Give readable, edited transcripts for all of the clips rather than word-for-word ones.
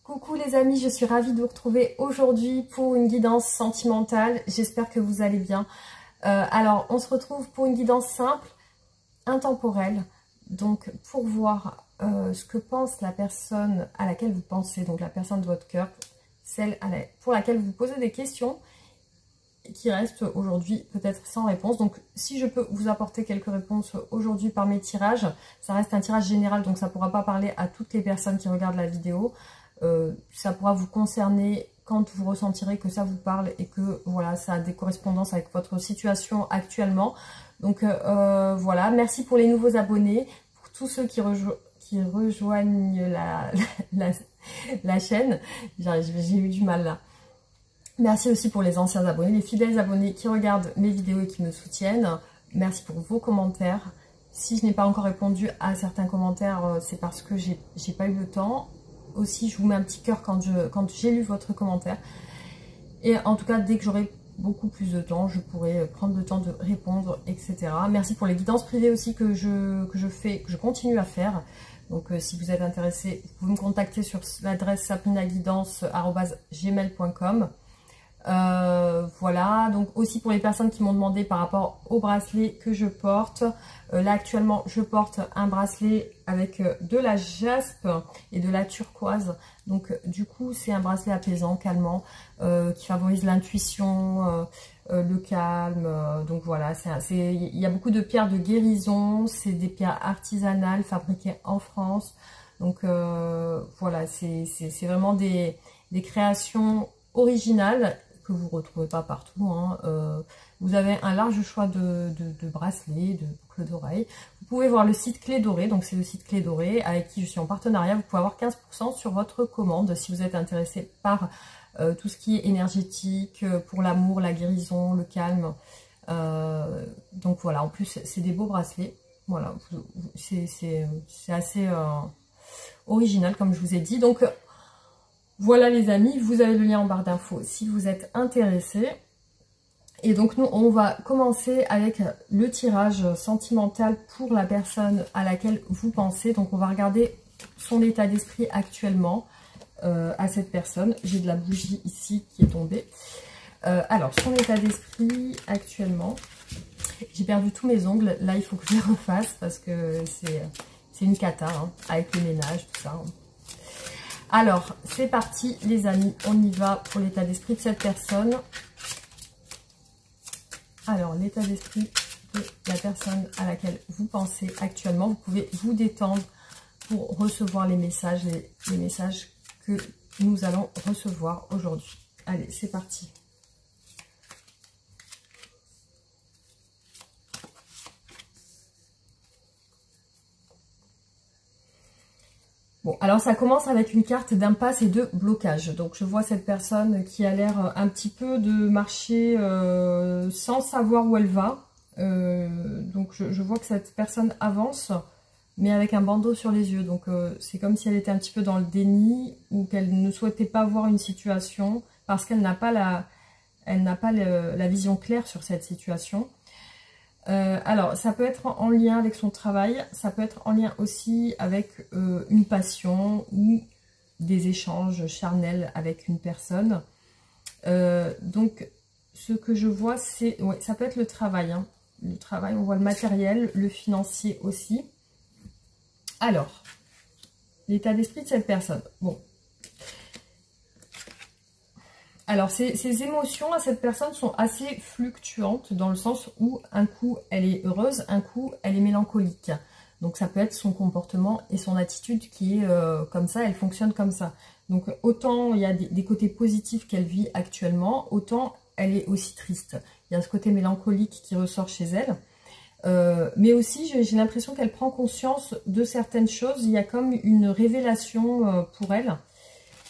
Coucou les amis, je suis ravie de vous retrouver aujourd'hui pour une guidance sentimentale. J'espère que vous allez bien. Alors, on se retrouve pour une guidance simple, intemporelle. Donc, pour voir ce que pense la personne à laquelle vous pensez, donc la personne de votre cœur, celle pour laquelle vous posez des questions, qui restent aujourd'hui peut-être sans réponse. Donc, si je peux vous apporter quelques réponses aujourd'hui par mes tirages, ça reste un tirage général, donc ça ne pourra pas parler à toutes les personnes qui regardent la vidéo. Ça pourra vous concerner quand vous ressentirez que ça vous parle et que voilà, ça a des correspondances avec votre situation actuellement. Donc voilà, merci pour les nouveaux abonnés, pour tous ceux qui rejoignent la chaîne. J'ai eu du mal là. Merci aussi pour les anciens abonnés, les fidèles abonnés qui regardent mes vidéos et qui me soutiennent. Merci pour vos commentaires. Si je n'ai pas encore répondu à certains commentaires, c'est parce que j'ai pas eu le temps. Aussi, je vous mets un petit cœur quand j'ai lu votre commentaire. Et en tout cas, dès que j'aurai beaucoup plus de temps, je pourrai prendre le temps de répondre, etc. Merci pour les guidances privées aussi que je continue à faire. Donc, si vous êtes intéressé, vous pouvez me contacter sur l'adresse sabrinaguidance@gmail.com. Voilà, donc aussi pour les personnes qui m'ont demandé par rapport au bracelet que je porte, là actuellement je porte un bracelet avec de la jaspe et de la turquoise, donc du coup c'est un bracelet apaisant, calmant, qui favorise l'intuition, le calme, donc voilà, il y a beaucoup de pierres de guérison, c'est des pierres artisanales fabriquées en France, donc voilà, c'est vraiment des créations originales que vous ne retrouvez pas partout, hein. Vous avez un large choix de bracelets, de boucles d'oreilles. Vous pouvez voir le site Clé Dorée, donc c'est le site Clé Dorée avec qui je suis en partenariat. Vous pouvez avoir 15% sur votre commande si vous êtes intéressé par tout ce qui est énergétique, pour l'amour, la guérison, le calme. Donc voilà, en plus c'est des beaux bracelets. Voilà, c'est assez original comme je vous ai dit. Donc voilà les amis, vous avez le lien en barre d'infos si vous êtes intéressés. Et donc nous, on va commencer avec le tirage sentimental pour la personne à laquelle vous pensez. Donc on va regarder son état d'esprit actuellement à cette personne. J'ai de la bougie ici qui est tombée. Alors, son état d'esprit actuellement. J'ai perdu tous mes ongles. Là, il faut que je les refasse parce que c'est une cata, hein, avec le ménage, tout ça. Alors, c'est parti les amis, on y va pour l'état d'esprit de cette personne. Alors, l'état d'esprit de la personne à laquelle vous pensez actuellement. Vous pouvez vous détendre pour recevoir les messages que nous allons recevoir aujourd'hui. Allez, c'est parti. Bon, alors ça commence avec une carte d'impasse et de blocage. Donc je vois cette personne qui a l'air un petit peu de marcher sans savoir où elle va. Donc je vois que cette personne avance, mais avec un bandeau sur les yeux. Donc c'est comme si elle était un petit peu dans le déni ou qu'elle ne souhaitait pas voir une situation parce qu'elle n'a pas la vision claire sur cette situation. Alors, ça peut être en lien avec son travail, ça peut être en lien aussi avec une passion ou des échanges charnels avec une personne. Donc, ce que je vois, c'est... Ouais, ça peut être le travail, hein. Le travail, on voit le matériel, le financier aussi. Alors, l'état d'esprit de cette personne. Bon. Alors, ces émotions à cette personne sont assez fluctuantes dans le sens où un coup, elle est heureuse, un coup, elle est mélancolique. Donc, ça peut être son comportement et son attitude qui est comme ça, elle fonctionne comme ça. Donc, autant il y a des côtés positifs qu'elle vit actuellement, autant elle est aussi triste. Il y a ce côté mélancolique qui ressort chez elle. Mais aussi, j'ai l'impression qu'elle prend conscience de certaines choses. Il y a comme une révélation pour elle.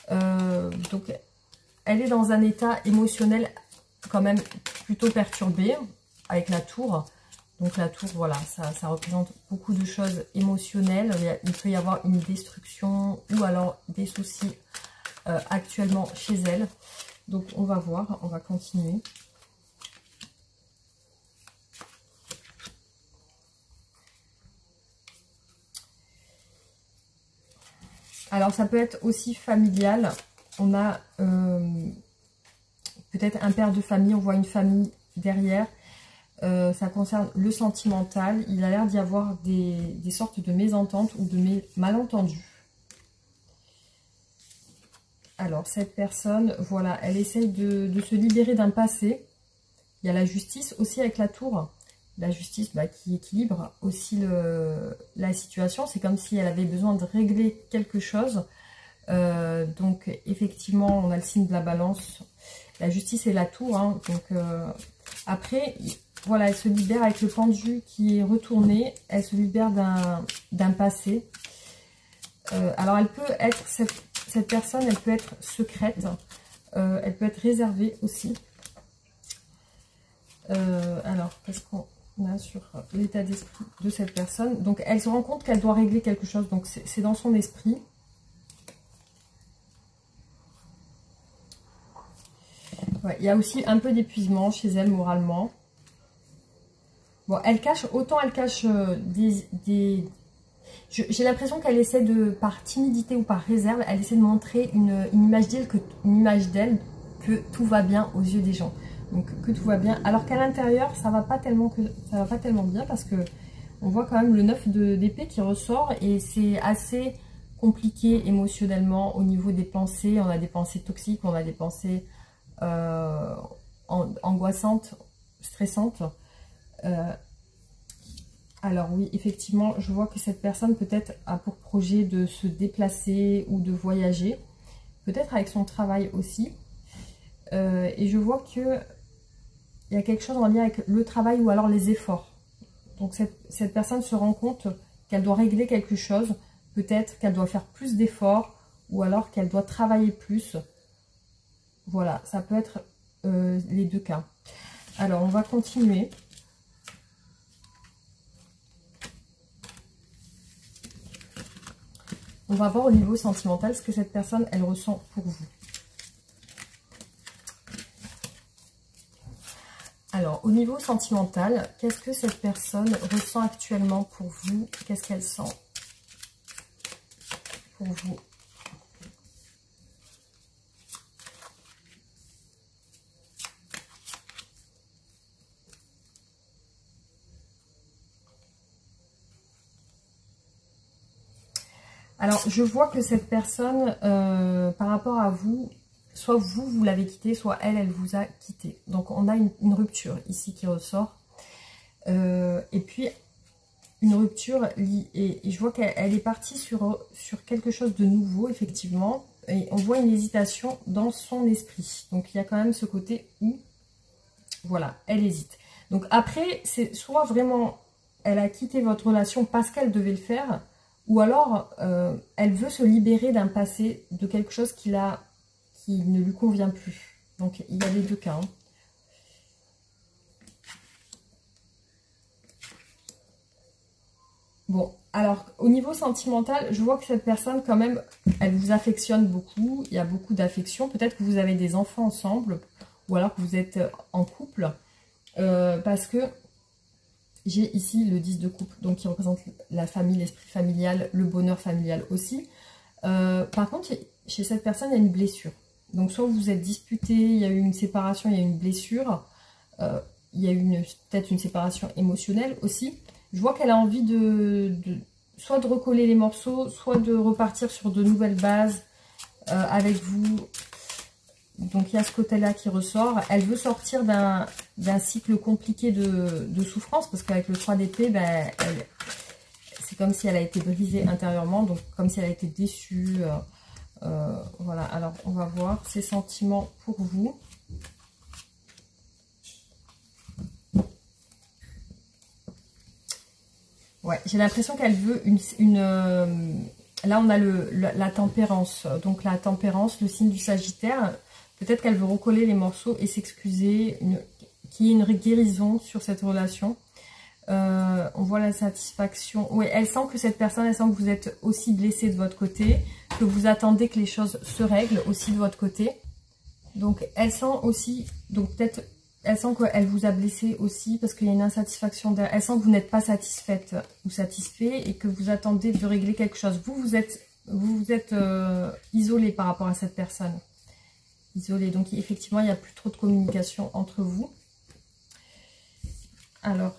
Donc, elle est dans un état émotionnel quand même plutôt perturbé avec la tour. Donc la tour, voilà, ça représente beaucoup de choses émotionnelles. Il peut y avoir une destruction ou alors des soucis actuellement chez elle. Donc on va voir, on va continuer. Alors ça peut être aussi familial. On a peut-être un père de famille, on voit une famille derrière. Ça concerne le sentimental. Il a l'air d'y avoir des sortes de mésententes ou de malentendus. Alors cette personne, voilà, elle essaye de se libérer d'un passé. Il y a la justice aussi avec la tour. La justice qui équilibre aussi la situation. C'est comme si elle avait besoin de régler quelque chose. Donc effectivement, on a le signe de la balance. La justice et la tour. Hein, donc après, voilà, elle se libère avec le pendu qui est retourné. Elle se libère d'un passé. Alors elle peut être, cette personne, elle peut être secrète. Elle peut être réservée aussi. Alors, qu'est-ce qu'on a sur l'état d'esprit de cette personne? Donc, elle se rend compte qu'elle doit régler quelque chose. Donc, c'est dans son esprit. Ouais, il y a aussi un peu d'épuisement chez elle moralement. Bon, elle cache, autant elle cache j'ai l'impression qu'elle essaie par timidité ou par réserve, elle essaie de montrer une image d'elle que tout va bien aux yeux des gens. Donc que tout va bien, alors qu'à l'intérieur ça va pas tellement bien, parce que on voit quand même le 9 d'épée qui ressort et c'est assez compliqué émotionnellement au niveau des pensées. On a des pensées toxiques, on a des pensées angoissantes, stressantes. Alors oui, effectivement, je vois que cette personne peut-être a pour projet de se déplacer ou de voyager, peut-être avec son travail aussi. Et je vois que il y a quelque chose en lien avec le travail ou alors les efforts. Donc cette personne se rend compte qu'elle doit régler quelque chose. Peut-être qu'elle doit faire plus d'efforts ou alors qu'elle doit travailler plus. Voilà, ça peut être les deux cas. Alors, on va continuer. On va voir au niveau sentimental ce que cette personne, elle ressent pour vous. Alors, au niveau sentimental, qu'est-ce que cette personne ressent actuellement pour vous? Qu'est-ce qu'elle sent pour vous? Alors, je vois que cette personne, par rapport à vous, soit vous l'avez quitté, soit elle vous a quitté. Donc, on a une rupture ici qui ressort. Et puis, une rupture, et je vois qu'elle est partie sur quelque chose de nouveau, effectivement. Et on voit une hésitation dans son esprit. Donc, il y a quand même ce côté où, voilà, elle hésite. Donc, après, c'est soit vraiment, elle a quitté votre relation parce qu'elle devait le faire, ou alors, elle veut se libérer d'un passé, de quelque chose qui ne lui convient plus. Donc, il y a les deux cas. Hein. Bon, alors, au niveau sentimental, je vois que cette personne, quand même, elle vous affectionne beaucoup. Il y a beaucoup d'affection. Peut-être que vous avez des enfants ensemble, ou alors que vous êtes en couple. Parce que j'ai ici le 10 de coupe, donc qui représente la famille, l'esprit familial, le bonheur familial aussi. Par contre, chez cette personne, il y a une blessure. Donc, soit vous êtes disputé, il y a eu une séparation, il y a eu une blessure. Il y a eu peut-être une séparation émotionnelle aussi. Je vois qu'elle a envie soit de recoller les morceaux, soit de repartir sur de nouvelles bases avec vous. Donc, il y a ce côté-là qui ressort. Elle veut sortir d'un cycle compliqué de souffrance, parce qu'avec le 3 d'épée, ben, c'est comme si elle a été brisée intérieurement, donc comme si elle a été déçue. Voilà, alors on va voir ses sentiments pour vous. Ouais, j'ai l'impression qu'elle veut là, on a la tempérance. Donc, la tempérance, le signe du Sagittaire. Peut-être qu'elle veut recoller les morceaux et s'excuser. Qu'il y ait une guérison sur cette relation. On voit la satisfaction. Oui, elle sent que cette personne, elle sent que vous êtes aussi blessé de votre côté. Que vous attendez que les choses se règlent aussi de votre côté. Donc, elle sent aussi... Donc, peut-être... Elle sent qu'elle vous a blessé aussi parce qu'il y a une insatisfaction derrière. Elle sent que vous n'êtes pas satisfaite ou satisfait et que vous attendez de régler quelque chose. Vous êtes vous vous êtes isolé par rapport à cette personne. Isolé. Donc, effectivement, il n'y a plus trop de communication entre vous. Alors,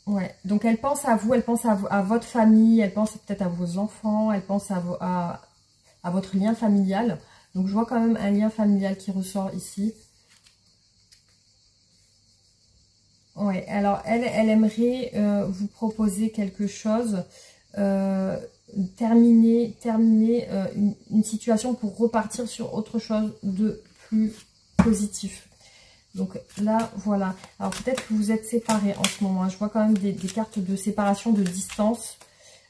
ouais. Donc, elle pense à vous, elle pense à votre famille, elle pense peut-être à vos enfants, elle pense à votre lien familial. Donc, je vois quand même un lien familial qui ressort ici. Ouais, alors, elle aimerait vous proposer quelque chose, terminer une situation pour repartir sur autre chose de plus positif. Donc là, voilà. Alors peut-être que vous êtes séparés en ce moment. Je vois quand même des cartes de séparation, de distance,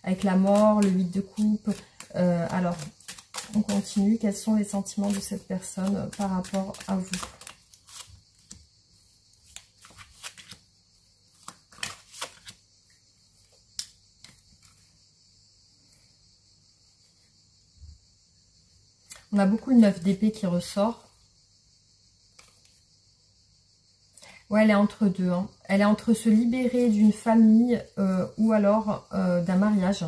avec la mort, le 8 de coupe. Alors, on continue. Quels sont les sentiments de cette personne par rapport à vous? On a beaucoup le 9 d'épée qui ressort. Ouais, elle est entre deux. Hein. Elle est entre se libérer d'une famille ou alors d'un mariage.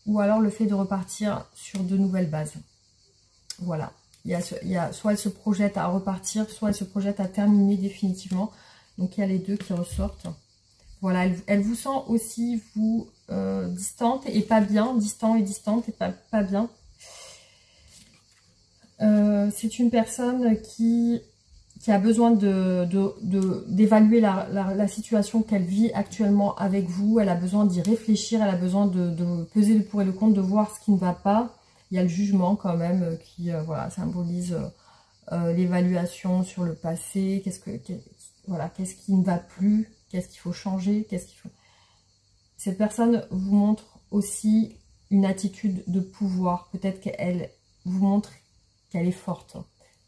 Ou alors le fait de repartir sur de nouvelles bases. Voilà. Soit elle se projette à repartir, soit elle se projette à terminer définitivement. Donc il y a les deux qui ressortent. Voilà, elle vous sent aussi, vous, distante et pas bien. Distant et distante et pas bien. C'est une personne qui a besoin d'évaluer la situation qu'elle vit actuellement avec vous. Elle a besoin d'y réfléchir, elle a besoin de peser le pour et le contre, de voir ce qui ne va pas. Il y a le jugement quand même qui voilà, symbolise l'évaluation sur le passé. Qu'est-ce qui ne va plus, qu'est-ce qu'il faut changer, Cette personne vous montre aussi une attitude de pouvoir. Peut-être qu'elle vous montre qu'elle est forte,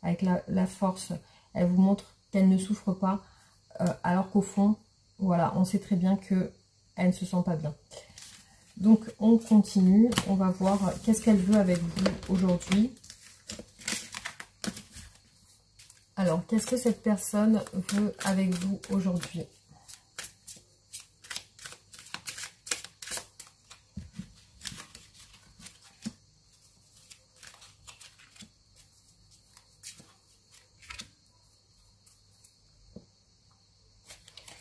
avec la force. Elle vous montre qu'elle ne souffre pas, alors qu'au fond, voilà, on sait très bien qu'elle ne se sent pas bien. Donc, on continue. On va voir qu'est-ce qu'elle veut avec vous aujourd'hui. Alors, qu'est-ce que cette personne veut avec vous aujourd'hui ?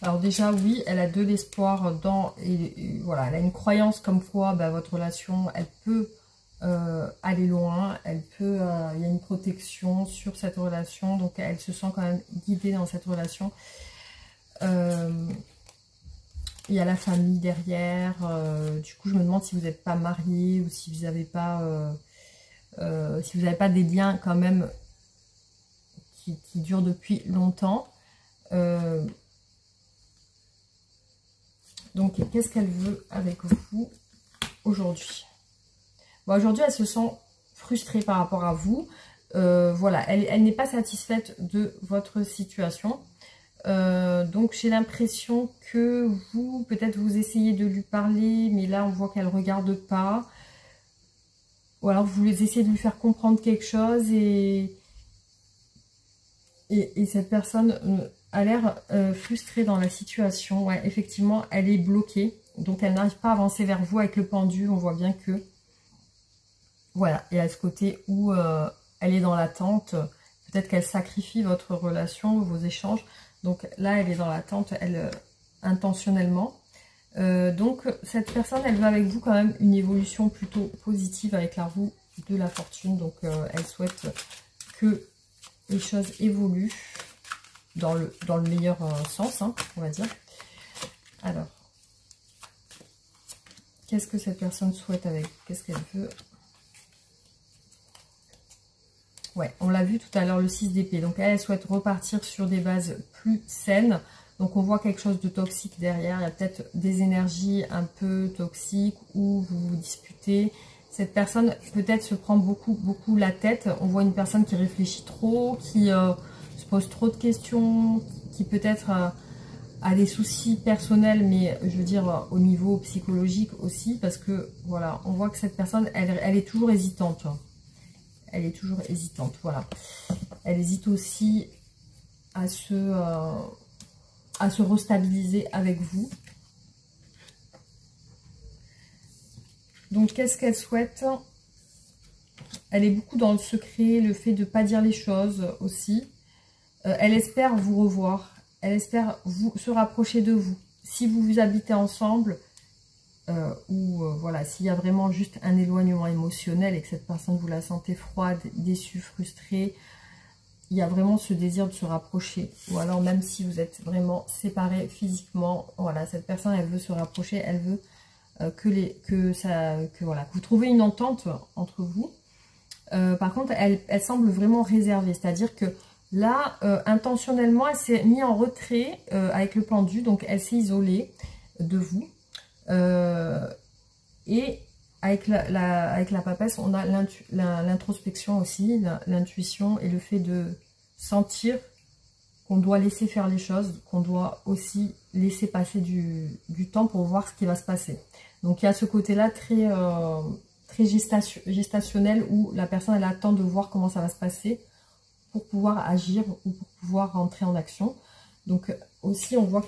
Alors déjà, oui, elle a de l'espoir voilà, elle a une croyance comme quoi votre relation, elle peut aller loin, il y a une protection sur cette relation, donc elle se sent quand même guidée dans cette relation. Il y a la famille derrière, du coup je me demande si vous n'êtes pas mariés ou si vous n'avez pas, des liens quand même qui durent depuis longtemps. Donc, qu'est-ce qu'elle veut avec vous aujourd'hui? Aujourd'hui, elle se sent frustrée par rapport à vous. Voilà, elle n'est pas satisfaite de votre situation. Donc, j'ai l'impression que vous, peut-être vous essayez de lui parler, mais là, on voit qu'elle ne regarde pas. Ou alors, vous essayez de lui faire comprendre quelque chose et cette personne a l'air frustrée dans la situation. Ouais, effectivement, elle est bloquée. Donc, elle n'arrive pas à avancer vers vous avec le pendu. On voit bien que... Voilà, et à ce côté où elle est dans l'attente. Peut-être qu'elle sacrifie votre relation, vos échanges. Donc là, elle est dans l'attente, elle, intentionnellement. Donc, cette personne, elle veut avec vous quand même une évolution plutôt positive avec la roue de la fortune. Donc, elle souhaite que les choses évoluent dans le meilleur sens, hein, on va dire. Alors, qu'est-ce que cette personne souhaite avec vous? Qu'est-ce qu'elle veut? Ouais, on l'a vu tout à l'heure, le 6 d'épée. Donc, elle souhaite repartir sur des bases plus saines. Donc, on voit quelque chose de toxique derrière. Il y a peut-être des énergies un peu toxiques où vous vous disputez. Cette personne, peut-être, se prend beaucoup la tête. On voit une personne qui réfléchit trop, qui se pose trop de questions, qui peut-être a des soucis personnels, mais je veux dire au niveau psychologique aussi. Parce que, voilà, on voit que cette personne, elle est toujours hésitante. Elle est toujours hésitante, voilà. Elle hésite aussi à se restabiliser avec vous. Donc, qu'est-ce qu'elle souhaite Elle est beaucoup dans le secret, le fait de ne pas dire les choses aussi. Elle espère vous revoir. Elle espère se rapprocher de vous. Si vous habitez ensemble, ou voilà, s'il y a vraiment juste un éloignement émotionnel et que cette personne, vous la sentez froide, déçue, frustrée, il y a vraiment ce désir de se rapprocher. Ou alors même si vous êtes vraiment séparés physiquement, voilà, cette personne, elle veut se rapprocher, elle veut que vous trouvez une entente entre vous. Par contre, elle semble vraiment réservée, c'est-à-dire que là, intentionnellement, elle s'est mise en retrait avec le pendu, donc elle s'est isolée de vous. Et avec la papesse, on a l'introspection aussi, l'intuition et le fait de sentir qu'on doit laisser faire les choses, qu'on doit aussi laisser passer du temps pour voir ce qui va se passer. Donc il y a ce côté-là très gestationnel où la personne elle attend de voir comment ça va se passer pour pouvoir agir ou pour pouvoir rentrer en action. Donc aussi on voit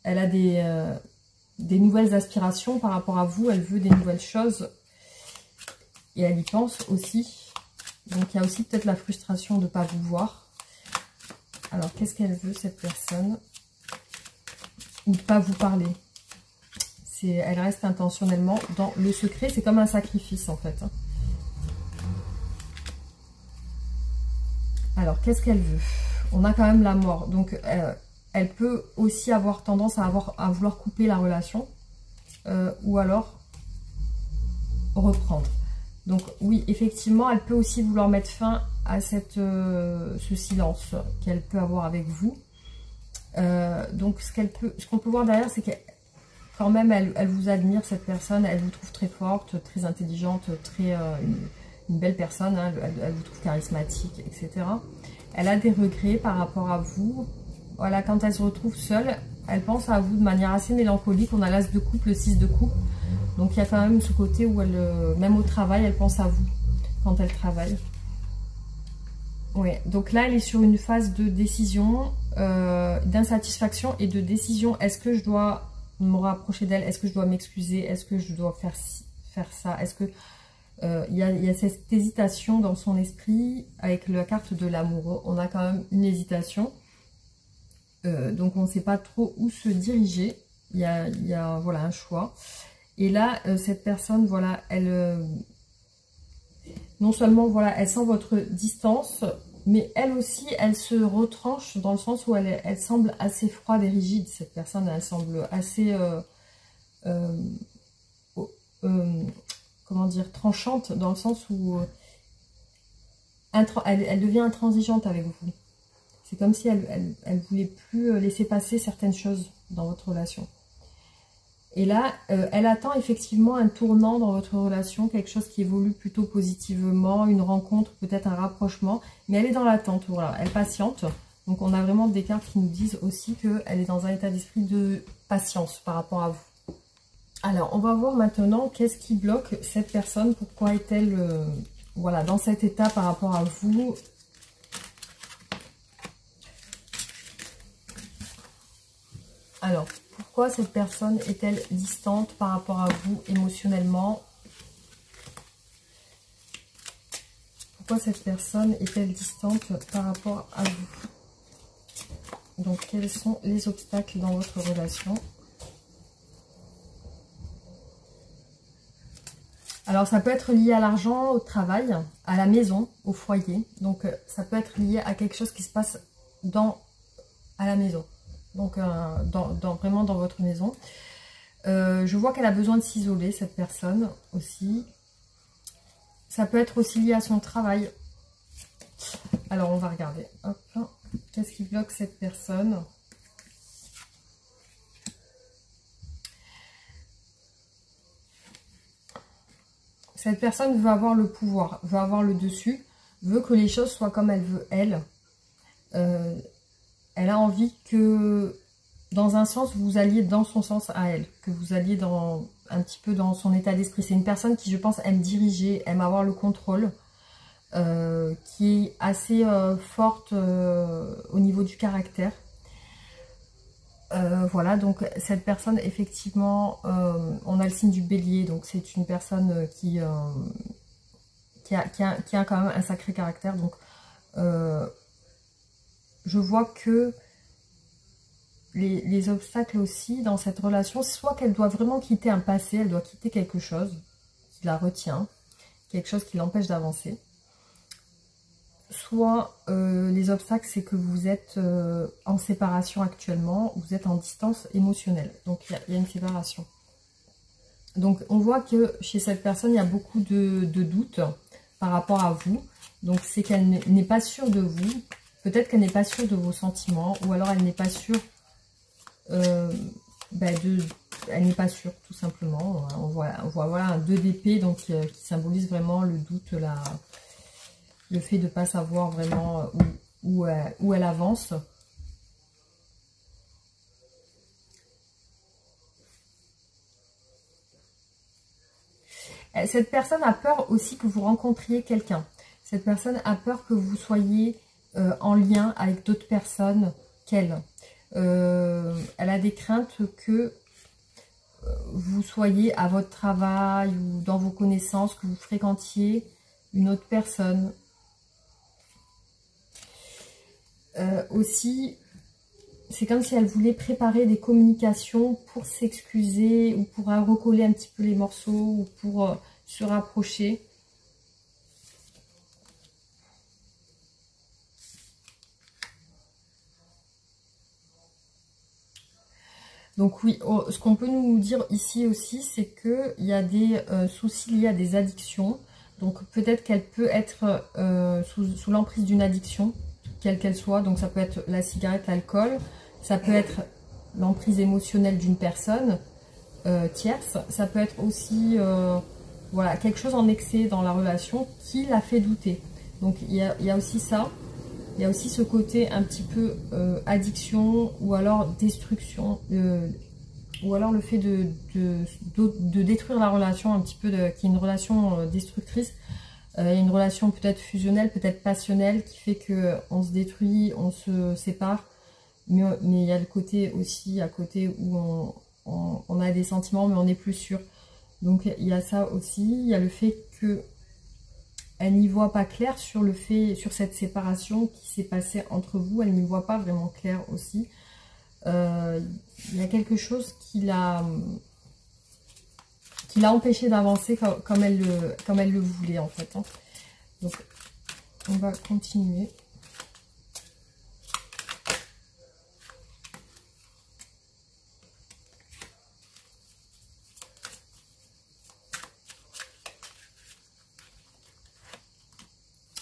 elle a des nouvelles aspirations par rapport à vous, elle veut des nouvelles choses et elle y pense aussi. Donc il y a aussi peut-être la frustration de ne pas vous voir. Alors qu'est-ce qu'elle veut cette personne? Ou de ne pas vous parler. Elle reste intentionnellement dans le secret, c'est comme un sacrifice en fait. Alors qu'est-ce qu'elle veut? On a quand même la mort, donc elle peut aussi avoir tendance à vouloir couper la relation ou alors reprendre. Donc oui, effectivement, elle peut aussi vouloir mettre fin à ce silence qu'elle peut avoir avec vous. Donc ce qu'on peut voir derrière, c'est qu'elle quand même, elle vous admire, cette personne, elle vous trouve très forte, très intelligente, une belle personne, hein, elle vous trouve charismatique, etc. Elle a des regrets par rapport à vous. Voilà, quand elle se retrouve seule, elle pense à vous de manière assez mélancolique. On a l'as de coupe, le 6 de coupe. Donc il y a quand même ce côté où même au travail, elle pense à vous quand elle travaille. Ouais, donc là, elle est sur une phase de décision, d'insatisfaction et de décision. Est-ce que je dois me rapprocher d'elle? Est-ce que je dois m'excuser? Est-ce que je dois faire ça? Est-ce que il y a cette hésitation dans son esprit avec la carte de l'amour? On a quand même une hésitation. Donc on ne sait pas trop où se diriger. Il y a voilà, un choix. Et là, cette personne, voilà, non seulement voilà, elle sent votre distance, mais elle aussi, elle se retranche dans le sens où elle semble assez froide et rigide, cette personne. Elle semble assez, comment dire, tranchante, dans le sens où elle devient intransigeante avec vous. C'est comme si elle voulait plus laisser passer certaines choses dans votre relation. Et là, elle attend effectivement un tournant dans votre relation, quelque chose qui évolue plutôt positivement, une rencontre, peut-être un rapprochement, mais elle est dans l'attente, voilà, elle patiente. Donc on a vraiment des cartes qui nous disent aussi qu'elle est dans un état d'esprit de patience par rapport à vous. Alors, on va voir maintenant qu'est-ce qui bloque cette personne, pourquoi est-elle voilà, dans cet état par rapport à vous. Alors, pourquoi cette personne est-elle distante par rapport à vous émotionnellement? Pourquoi cette personne est-elle distante par rapport à vous? Donc, quels sont les obstacles dans votre relation? Alors, ça peut être lié à l'argent, au travail, à la maison, au foyer. Donc, ça peut être lié à quelque chose qui se passe à la maison. Donc, vraiment dans votre maison. Je vois qu'elle a besoin de s'isoler, cette personne aussi. Ça peut être aussi lié à son travail. Alors, on va regarder. Hop. Qu'est-ce qui bloque cette personne? Cette personne veut avoir le pouvoir, veut avoir le dessus, veut que les choses soient comme elle veut, elle. Elle a envie que, dans un sens, vous alliez dans son sens à elle, que vous alliez un petit peu dans son état d'esprit. C'est une personne qui, je pense, aime diriger, aime avoir le contrôle, qui est assez forte au niveau du caractère. Voilà, donc cette personne, effectivement, on a le signe du bélier, donc c'est une personne qui qui a quand même un sacré caractère. Donc, je vois que les obstacles aussi dans cette relation, soit qu'elle doit vraiment quitter un passé, elle doit quitter quelque chose qui la retient, quelque chose qui l'empêche d'avancer. Soit les obstacles, c'est que vous êtes en séparation actuellement, vous êtes en distance émotionnelle. Donc, il y a une séparation. Donc, on voit que chez cette personne, il y a beaucoup de doutes par rapport à vous. Donc, c'est qu'elle n'est pas sûre de vous. Peut-être qu'elle n'est pas sûre de vos sentiments. Ou alors, elle n'est pas sûre elle n'est pas sûre, tout simplement. On voit voilà, un 2 d'épée donc qui symbolise vraiment le doute, le fait de ne pas savoir vraiment où elle avance. Cette personne a peur aussi que vous rencontriez quelqu'un. Cette personne a peur que vous soyez en lien avec d'autres personnes qu'elle. Elle a des craintes que vous soyez à votre travail ou dans vos connaissances, que vous fréquentiez une autre personne. Aussi, c'est comme si elle voulait préparer des communications pour s'excuser ou pour recoller un petit peu les morceaux ou pour se rapprocher. Donc oui, ce qu'on peut nous dire ici aussi, c'est qu'il y a des soucis liés à des addictions. Donc peut-être qu'elle peut être sous l'emprise d'une addiction, quelle qu'elle soit. Donc ça peut être la cigarette, l'alcool. Ça peut être l'emprise émotionnelle d'une personne tierce. Ça peut être aussi voilà, quelque chose en excès dans la relation qui la fait douter. Donc il y a aussi ça. Il y a aussi ce côté un petit peu addiction ou alors destruction, ou alors le fait de détruire la relation un petit peu, qui est une relation destructrice. Une relation peut-être fusionnelle, peut-être passionnelle, qui fait qu'on se détruit, on se sépare. Mais il y a le côté aussi à côté où on a des sentiments mais on n'est plus sûr. Donc il y a ça aussi, il y a le fait que elle n'y voit pas clair sur cette séparation qui s'est passée entre vous. Elle n'y voit pas vraiment clair aussi. Il y a quelque chose qui l'a empêché d'avancer comme elle le voulait en fait. Hein. Donc, on va continuer.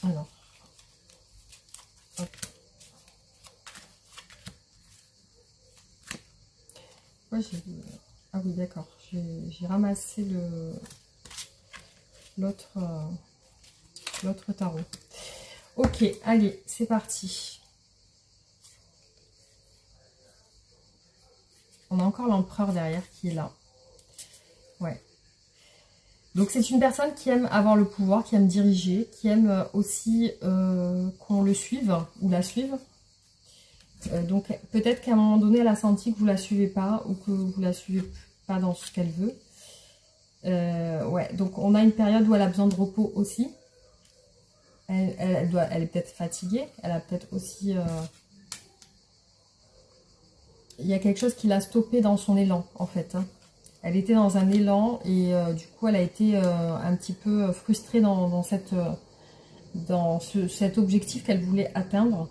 Alors, hop. Ouais, ah oui, d'accord. J'ai ramassé l'autre tarot. Ok, allez, c'est parti. On a encore l'empereur derrière qui est là. Ouais. Donc c'est une personne qui aime avoir le pouvoir, qui aime diriger, qui aime aussi qu'on le suive ou la suive. Donc peut-être qu'à un moment donné, elle a senti que vous ne la suivez pas ou que vous ne la suivez pas dans ce qu'elle veut. Ouais, donc on a une période où elle a besoin de repos aussi. Elle est peut-être fatiguée. Elle a peut-être aussi... il y a quelque chose qui l'a stoppée dans son élan, en fait. Hein. Elle était dans un élan et du coup, elle a été un petit peu frustrée dans cet objectif qu'elle voulait atteindre.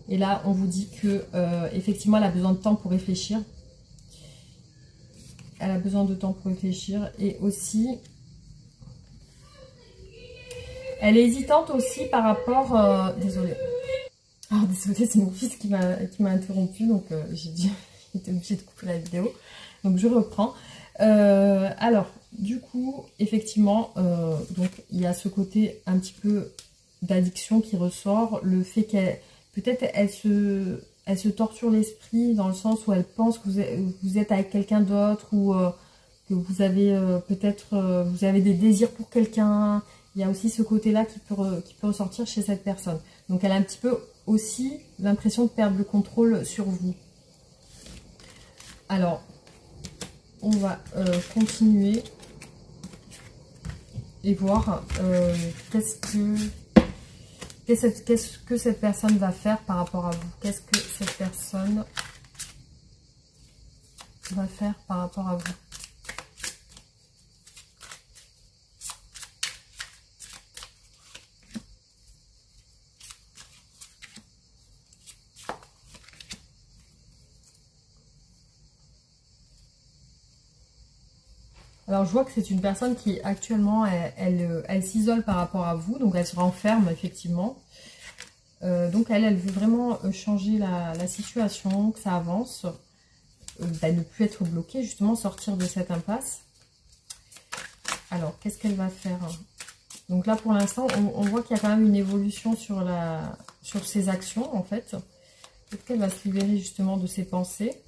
Et là, on vous dit que effectivement, elle a besoin de temps pour réfléchir. Elle a besoin de temps pour réfléchir. Et aussi, elle est hésitante aussi par rapport... désolée. Alors, désolée, c'est mon fils qui m'a interrompu. Donc, j'ai été obligée de couper la vidéo. Donc, je reprends. Alors, du coup, effectivement, donc il y a ce côté un petit peu d'addiction qui ressort. Le fait qu'elle... Peut-être elle se torture l'esprit dans le sens où elle pense que vous êtes avec quelqu'un d'autre ou que vous avez peut-être vous avez des désirs pour quelqu'un. Il y a aussi ce côté-là qui peut ressortir chez cette personne. Donc elle a un petit peu aussi l'impression de perdre le contrôle sur vous. Alors, on va continuer. et voir qu'est-ce que cette personne va faire par rapport à vous. Qu'est-ce que cette personne va faire par rapport à vous. Alors, je vois que c'est une personne qui, actuellement, elle s'isole par rapport à vous. Donc, elle se renferme, effectivement. Donc, elle veut vraiment changer la situation, que ça avance. Ne plus être bloquée, justement, sortir de cette impasse. Alors, qu'est-ce qu'elle va faire? Donc là, pour l'instant, on voit qu'il y a quand même une évolution sur ses actions, en fait. Peut-être qu'elle va se libérer, justement, de ses pensées.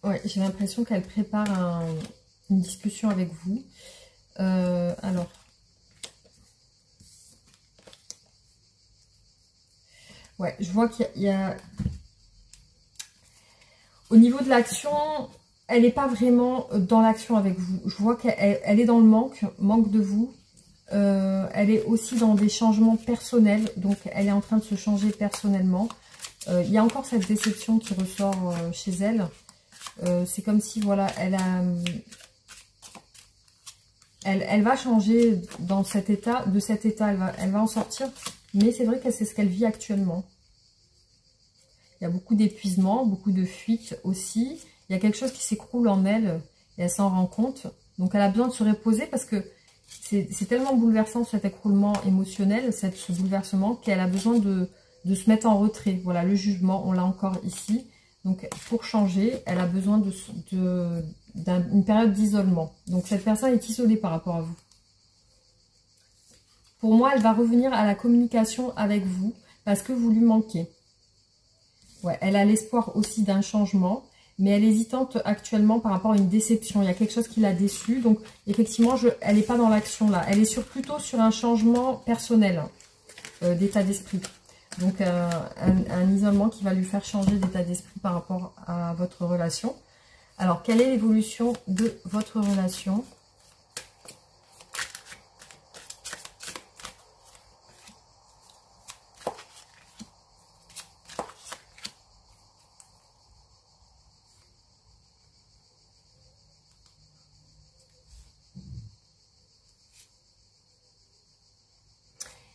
Ouais, j'ai l'impression qu'elle prépare une discussion avec vous. Alors. Ouais, je vois qu'il y a... Au niveau de l'action, elle n'est pas vraiment dans l'action avec vous. Je vois qu'elle est dans le manque de vous. Elle est aussi dans des changements personnels. Donc, elle est en train de se changer personnellement. Il y a encore cette déception qui ressort chez elle. C'est comme si, voilà, elle va changer dans cet état, de cet état, elle va en sortir, mais c'est vrai que c'est ce qu'elle vit actuellement. Il y a beaucoup d'épuisement, beaucoup de fuite aussi. Il y a quelque chose qui s'écroule en elle et elle s'en rend compte. Donc elle a besoin de se reposer parce que c'est tellement bouleversant cet écroulement émotionnel, ce bouleversement, qu'elle a besoin de se mettre en retrait. Voilà, le jugement, on l'a encore ici. Donc, pour changer, elle a besoin d'une période d'isolement. Donc, cette personne est isolée par rapport à vous. Pour moi, elle va revenir à la communication avec vous parce que vous lui manquez. Ouais, elle a l'espoir aussi d'un changement, mais elle est hésitante actuellement par rapport à une déception. Il y a quelque chose qui l'a déçue. Donc, effectivement, elle n'est pas dans l'action là. Elle est plutôt sur un changement personnel d'état d'esprit. Donc, un isolement qui va lui faire changer d'état d'esprit par rapport à votre relation. Alors, quelle est l'évolution de votre relation?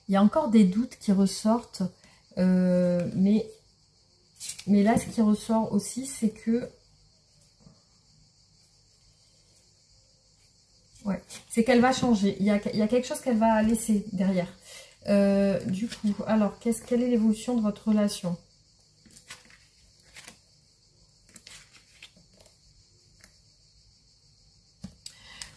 Il y a encore des doutes qui ressortent. Mais là, ce qui ressort aussi, c'est que... Ouais, c'est qu'elle va changer. Il y a quelque chose qu'elle va laisser derrière. Du coup, alors, quelle est l'évolution de votre relation?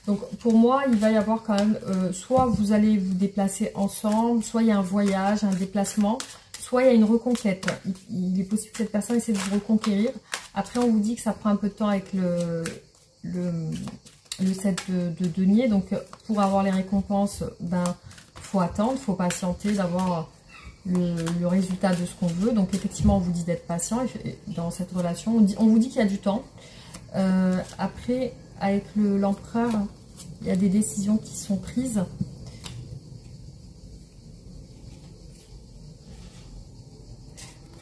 Donc, pour moi, il va y avoir quand même... soit vous allez vous déplacer ensemble, soit il y a un voyage, un déplacement... Soit il y a une reconquête. Il est possible que cette personne essaie de vous reconquérir. Après, on vous dit que ça prend un peu de temps avec le 7 de denier. Donc, pour avoir les récompenses, ben, faut attendre, faut patienter, d'avoir le résultat de ce qu'on veut. Donc, effectivement, on vous dit d'être patient dans cette relation. On vous dit qu'il y a du temps. Après, avec l'empereur, il y a des décisions qui sont prises.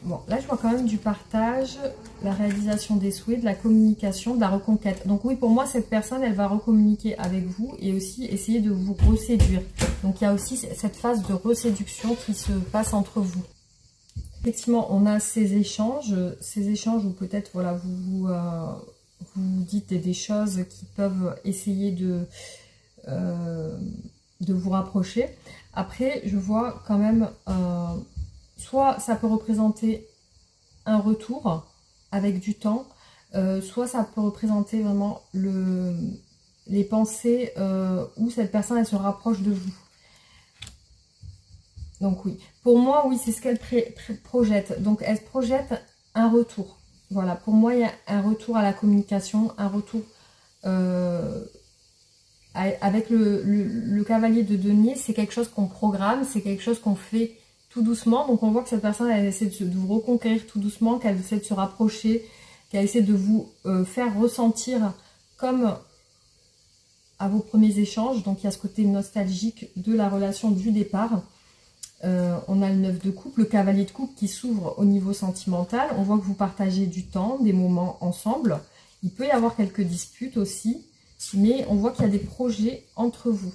Bon, là, je vois quand même du partage, la réalisation des souhaits, de la communication, de la reconquête. Donc oui, pour moi, cette personne, elle va recommuniquer avec vous et aussi essayer de vous reséduire. Donc, il y a aussi cette phase de reséduction qui se passe entre vous. Effectivement, on a ces échanges où peut-être, voilà, vous dites des choses qui peuvent essayer de vous rapprocher. Après, je vois quand même... soit ça peut représenter un retour avec du temps, soit ça peut représenter vraiment les pensées où cette personne elle se rapproche de vous. Donc oui, pour moi, oui, c'est ce qu'elle projette. Donc elle projette un retour. Voilà, pour moi, il y a un retour à la communication, un retour avec le cavalier de denier. C'est quelque chose qu'on programme, c'est quelque chose qu'on fait tout doucement. Donc on voit que cette personne, elle essaie de vous reconquérir tout doucement, qu'elle essaie de se rapprocher, qu'elle essaie de vous faire ressentir comme à vos premiers échanges. Donc il y a ce côté nostalgique de la relation du départ. On a le 9 de coupe, le cavalier de coupe qui s'ouvre au niveau sentimental. On voit que vous partagez du temps, des moments ensemble. Il peut y avoir quelques disputes aussi, mais on voit qu'il y a des projets entre vous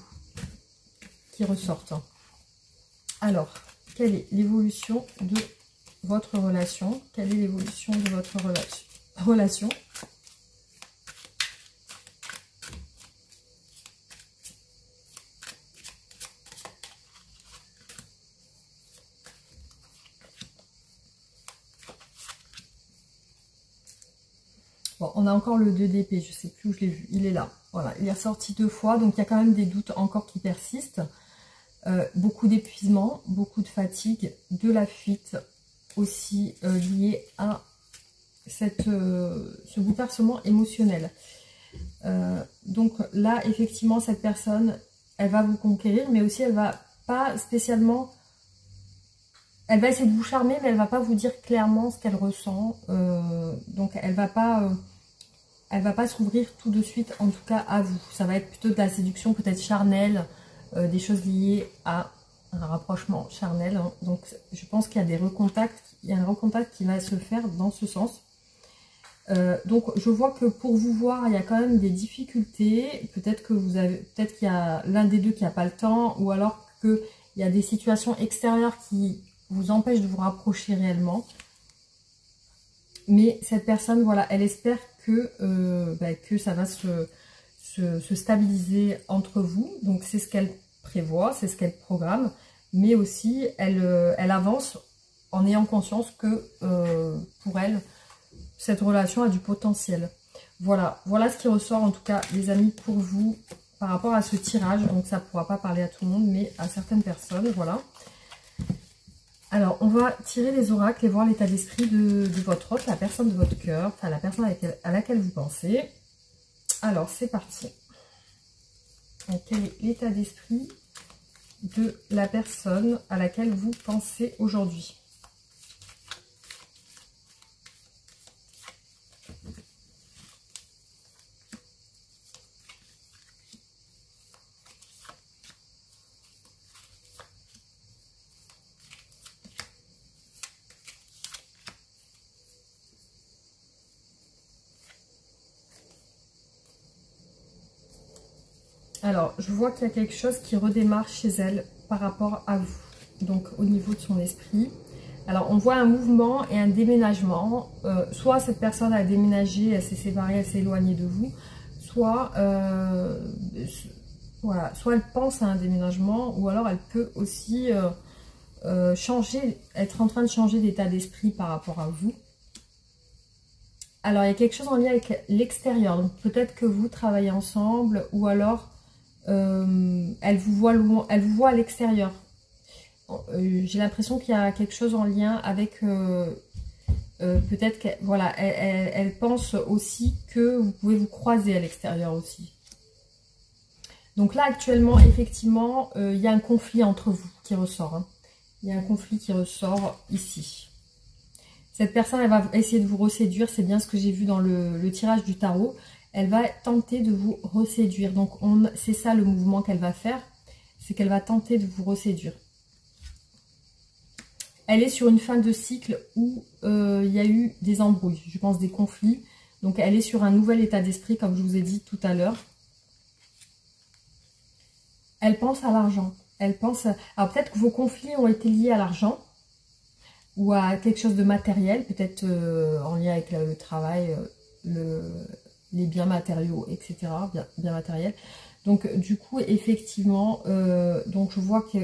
qui ressortent. Alors, quelle est l'évolution de votre relation? Quelle est l'évolution de votre relation? Bon, on a encore le 2 d'épée, je ne sais plus où je l'ai vu, il est là. Voilà, il est ressorti 2 fois, donc il y a quand même des doutes encore qui persistent. Beaucoup d'épuisement, beaucoup de fatigue, de la fuite aussi liée à ce bouleversement émotionnel. Donc là, effectivement, cette personne, elle va vous conquérir, mais aussi elle va pas spécialement... Elle va essayer de vous charmer, mais elle va pas vous dire clairement ce qu'elle ressent. Donc elle va pas s'ouvrir tout de suite, en tout cas à vous. Ça va être plutôt de la séduction, peut-être charnelle, des choses liées à un rapprochement charnel. Hein. Donc je pense qu'il y a des recontacts, il y a un recontact qui va se faire dans ce sens. Donc je vois que pour vous voir, il y a quand même des difficultés. Peut-être qu'il y a l'un des deux qui n'a pas le temps, ou alors qu'il y a des situations extérieures qui vous empêchent de vous rapprocher réellement. Mais cette personne, voilà, elle espère que ça va se stabiliser entre vous. Donc c'est ce qu'elle prévoit, c'est ce qu'elle programme. Mais aussi, elle avance en ayant conscience que pour elle, cette relation a du potentiel. Voilà, voilà ce qui ressort en tout cas, les amis, pour vous par rapport à ce tirage. Donc ça ne pourra pas parler à tout le monde, mais à certaines personnes, voilà. Alors, on va tirer les oracles et voir l'état d'esprit de votre hôte, la personne de votre cœur, enfin la personne à laquelle vous pensez. Alors, c'est parti. Donc, quel est l'état d'esprit de la personne à laquelle vous pensez aujourd'hui? Alors, je vois qu'il y a quelque chose qui redémarre chez elle par rapport à vous, donc au niveau de son esprit. Alors, on voit un mouvement et un déménagement. Soit cette personne a déménagé, elle s'est séparée, elle s'est éloignée de vous, soit, voilà, soit elle pense à un déménagement, ou alors elle peut aussi être en train de changer d'état d'esprit par rapport à vous. Alors, il y a quelque chose en lien avec l'extérieur. Donc, peut-être que vous travaillez ensemble, ou alors... elle vous voit loin, elle vous voit à l'extérieur. J'ai l'impression qu'il y a quelque chose en lien avec peut-être qu'elle, voilà, elle pense aussi que vous pouvez vous croiser à l'extérieur aussi. Donc là actuellement, effectivement, il y a un conflit entre vous qui ressort. Hein. Il y a un conflit qui ressort ici. Cette personne, elle va essayer de vous reséduire, c'est bien ce que j'ai vu dans le tirage du tarot. Elle va tenter de vous reséduire. Donc, c'est ça le mouvement qu'elle va faire. C'est qu'elle va tenter de vous reséduire. Elle est sur une fin de cycle où il y a eu des embrouilles, je pense des conflits. Donc, elle est sur un nouvel état d'esprit, comme je vous ai dit tout à l'heure. Elle pense à l'argent. Elle pense... Alors, peut-être que vos conflits ont été liés à l'argent ou à quelque chose de matériel, peut-être en lien avec le travail, les biens matériaux, etc. Bien matériels. Donc, du coup, effectivement, donc je vois que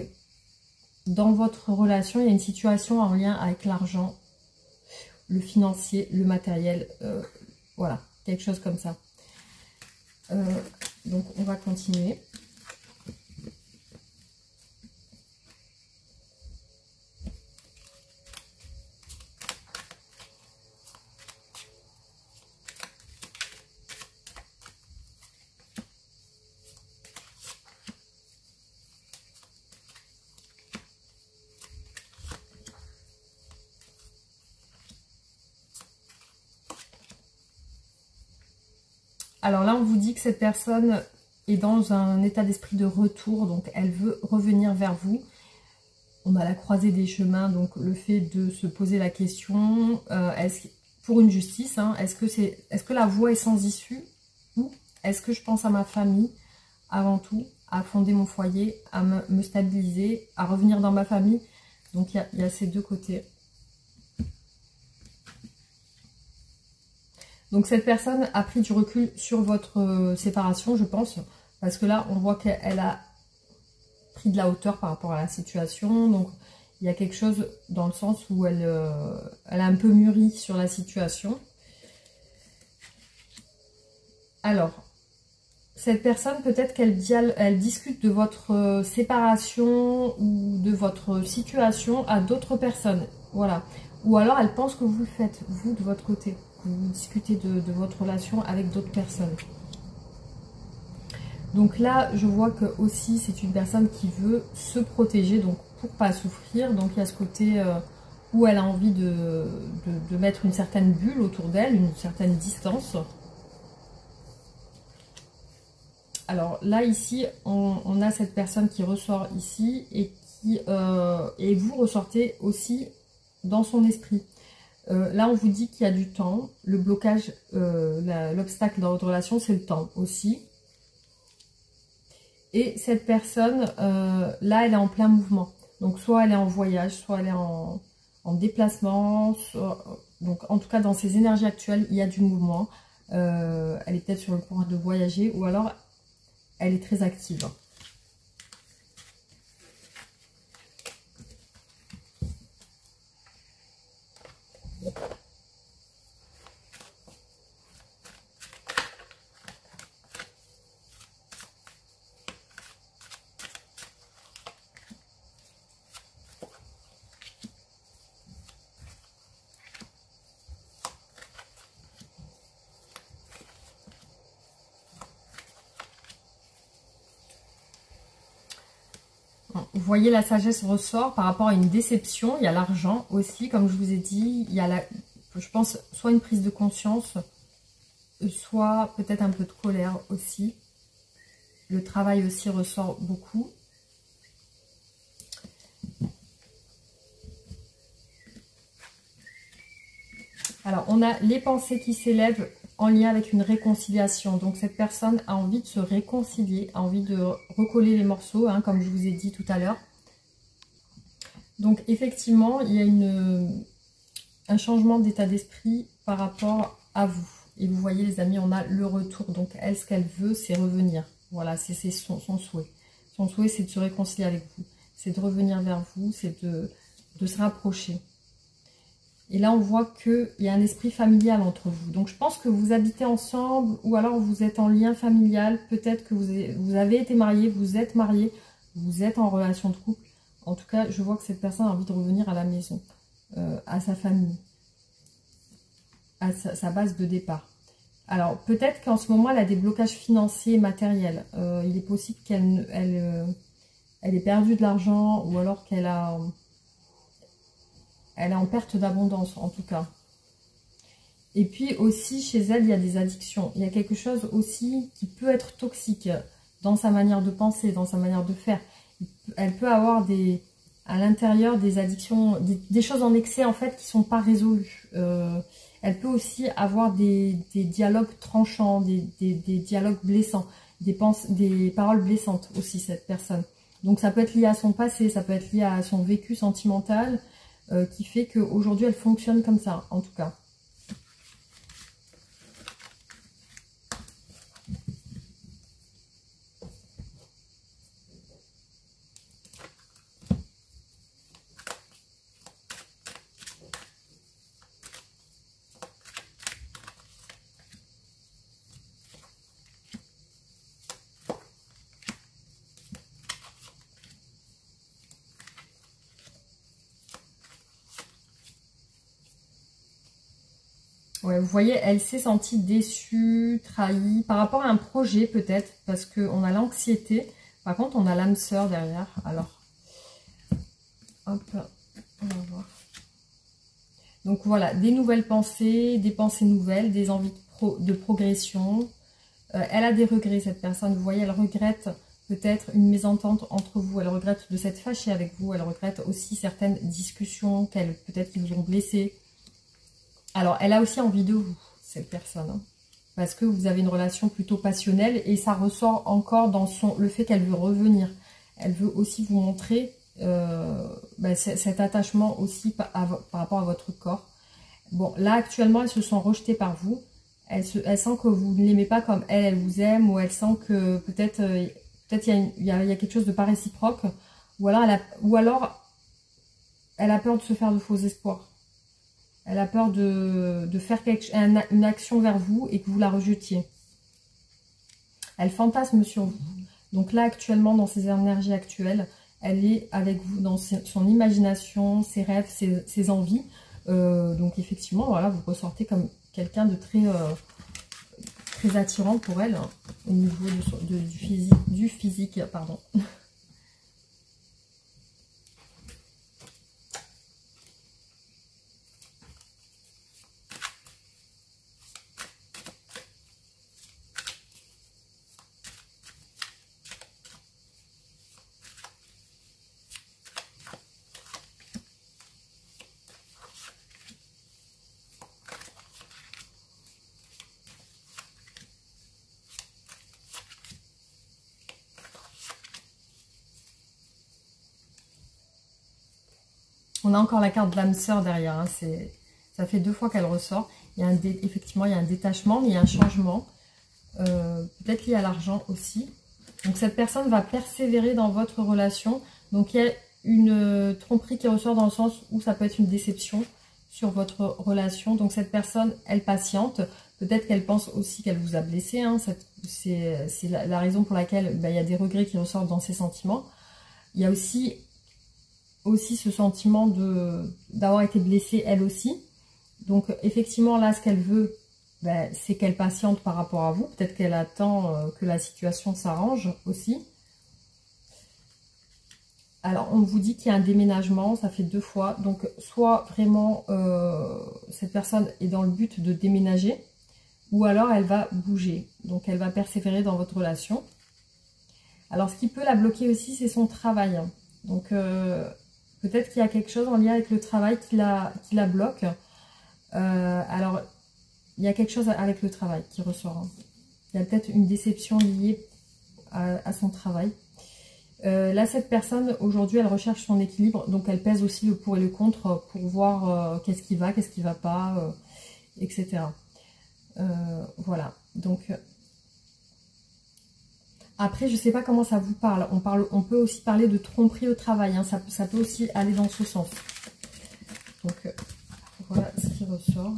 dans votre relation, il y a une situation en lien avec l'argent, le financier, le matériel, voilà, quelque chose comme ça. Donc, on va continuer. Alors là, on vous dit que cette personne est dans un état d'esprit de retour, donc elle veut revenir vers vous. On a la croisée des chemins, donc le fait de se poser la question, pour une justice, hein, est-ce que la voie est sans issue, ou est-ce que je pense à ma famille avant tout, à fonder mon foyer, à me stabiliser, à revenir dans ma famille. Donc il y a ces deux côtés. Donc cette personne a pris du recul sur votre séparation, je pense, parce que là on voit qu'elle a pris de la hauteur par rapport à la situation. Donc il y a quelque chose dans le sens où elle a un peu mûri sur la situation. Alors, cette personne, peut-être qu'elle discute de votre séparation ou de votre situation à d'autres personnes. Voilà. Ou alors elle pense que vous le faites, vous, de votre côté. Vous discutez de votre relation avec d'autres personnes. Donc là, je vois que aussi c'est une personne qui veut se protéger, donc pour pas souffrir. Donc il y a ce côté où elle a envie de mettre une certaine bulle autour d'elle, une certaine distance. Alors là, ici, on a cette personne qui ressort ici et vous ressortez aussi dans son esprit. Là, on vous dit qu'il y a du temps. Le blocage, l'obstacle dans votre relation, c'est le temps aussi. Et cette personne, là, elle est en plein mouvement. Donc, soit elle est en voyage, soit elle est en déplacement. Donc, en tout cas, dans ses énergies actuelles, il y a du mouvement. Elle est peut-être sur le point de voyager ou alors elle est très active. Vous voyez, la sagesse ressort par rapport à une déception. Il y a l'argent aussi, comme je vous ai dit. Il y a, je pense, soit une prise de conscience, soit peut-être un peu de colère aussi. Le travail aussi ressort beaucoup. Alors, on a les pensées qui s'élèvent en lien avec une réconciliation. Donc, cette personne a envie de se réconcilier, a envie de recoller les morceaux, hein, comme je vous ai dit tout à l'heure. Donc, effectivement, il y a un changement d'état d'esprit par rapport à vous. Et vous voyez, les amis, on a le retour. Donc, elle, ce qu'elle veut, c'est revenir. Voilà, c'est son souhait. Son souhait, c'est de se réconcilier avec vous. C'est de revenir vers vous, c'est de se rapprocher. Et là, on voit qu'il y a un esprit familial entre vous. Donc, je pense que vous habitez ensemble ou alors vous êtes en lien familial. Peut-être que vous avez été marié, vous êtes marié, vous êtes en relation de couple. En tout cas, je vois que cette personne a envie de revenir à la maison, à sa famille, à sa base de départ. Alors, peut-être qu'en ce moment, elle a des blocages financiers et matériels. Il est possible qu'elle ait perdu de l'argent ou alors qu'elle est en perte d'abondance, en tout cas. Et puis aussi, chez elle, il y a des addictions. Il y a quelque chose aussi qui peut être toxique dans sa manière de penser, dans sa manière de faire. Elle peut avoir à l'intérieur des addictions, des choses en excès, en fait, qui ne sont pas résolues. Elle peut aussi avoir des dialogues tranchants, des dialogues blessants, des paroles blessantes aussi, cette personne. Donc, ça peut être lié à son passé, ça peut être lié à son vécu sentimental, qui fait qu'aujourd'hui, elle fonctionne comme ça, en tout cas. Ouais, vous voyez, elle s'est sentie déçue, trahie, par rapport à un projet peut-être, parce qu'on a l'anxiété. Par contre, on a l'âme sœur derrière. Alors, hop, on va voir. Donc voilà, des nouvelles pensées, des pensées nouvelles, des envies de progression. Elle a des regrets, cette personne. Vous voyez, elle regrette peut-être une mésentente entre vous. Elle regrette de s'être fâchée avec vous. Elle regrette aussi certaines discussions peut-être qui vous ont blessé. Alors, elle a aussi envie de vous, cette personne. Hein, parce que vous avez une relation plutôt passionnelle. Et ça ressort encore dans le fait qu'elle veut revenir. Elle veut aussi vous montrer cet attachement aussi par rapport à votre corps. Bon, là, actuellement, elles se sont rejetées par vous. Elle sent que vous ne l'aimez pas comme elle vous aime, ou elle sent que peut-être il y a quelque chose de pas réciproque, ou alors elle a peur de se faire de faux espoirs. Elle a peur de faire une action vers vous et que vous la rejetiez. Elle fantasme sur vous. Donc là, actuellement, dans ses énergies actuelles, elle est avec vous dans son imagination, ses rêves, ses envies. Donc effectivement, voilà, vous ressortez comme quelqu'un de très attirant pour elle, hein, au niveau du physique, pardon. On a encore la carte de l'âme sœur derrière. Hein, ça fait 2 fois qu'elle ressort. Effectivement, il y a un détachement, mais il y a un changement. Peut-être lié à l'argent aussi. Donc, cette personne va persévérer dans votre relation. Donc, il y a une tromperie qui ressort dans le sens où ça peut être une déception sur votre relation. Donc, cette personne, elle patiente. Peut-être qu'elle pense aussi qu'elle vous a blessé. Hein. C'est la raison pour laquelle il y a des regrets qui ressortent dans ses sentiments. Il y a aussi ce sentiment d'avoir été blessée elle aussi. Donc effectivement là ce qu'elle veut, c'est qu'elle patiente par rapport à vous. Peut-être qu'elle attend que la situation s'arrange aussi. Alors on vous dit qu'il y a un déménagement, ça fait 2 fois. Donc soit vraiment cette personne est dans le but de déménager, ou alors elle va bouger. Donc elle va persévérer dans votre relation. Alors ce qui peut la bloquer aussi, c'est son travail. Donc peut-être qu'il y a quelque chose en lien avec le travail qui la bloque. Alors, il y a quelque chose avec le travail qui ressort. Hein. Il y a peut-être une déception liée à son travail. Là, cette personne, aujourd'hui, elle recherche son équilibre. Donc, elle pèse aussi le pour et le contre pour voir qu'est-ce qui va pas, etc. Voilà. Donc, après, je ne sais pas comment ça vous parle. On peut aussi parler de tromperie au travail. Hein. Ça peut aussi aller dans ce sens. Donc, voilà ce qui ressort.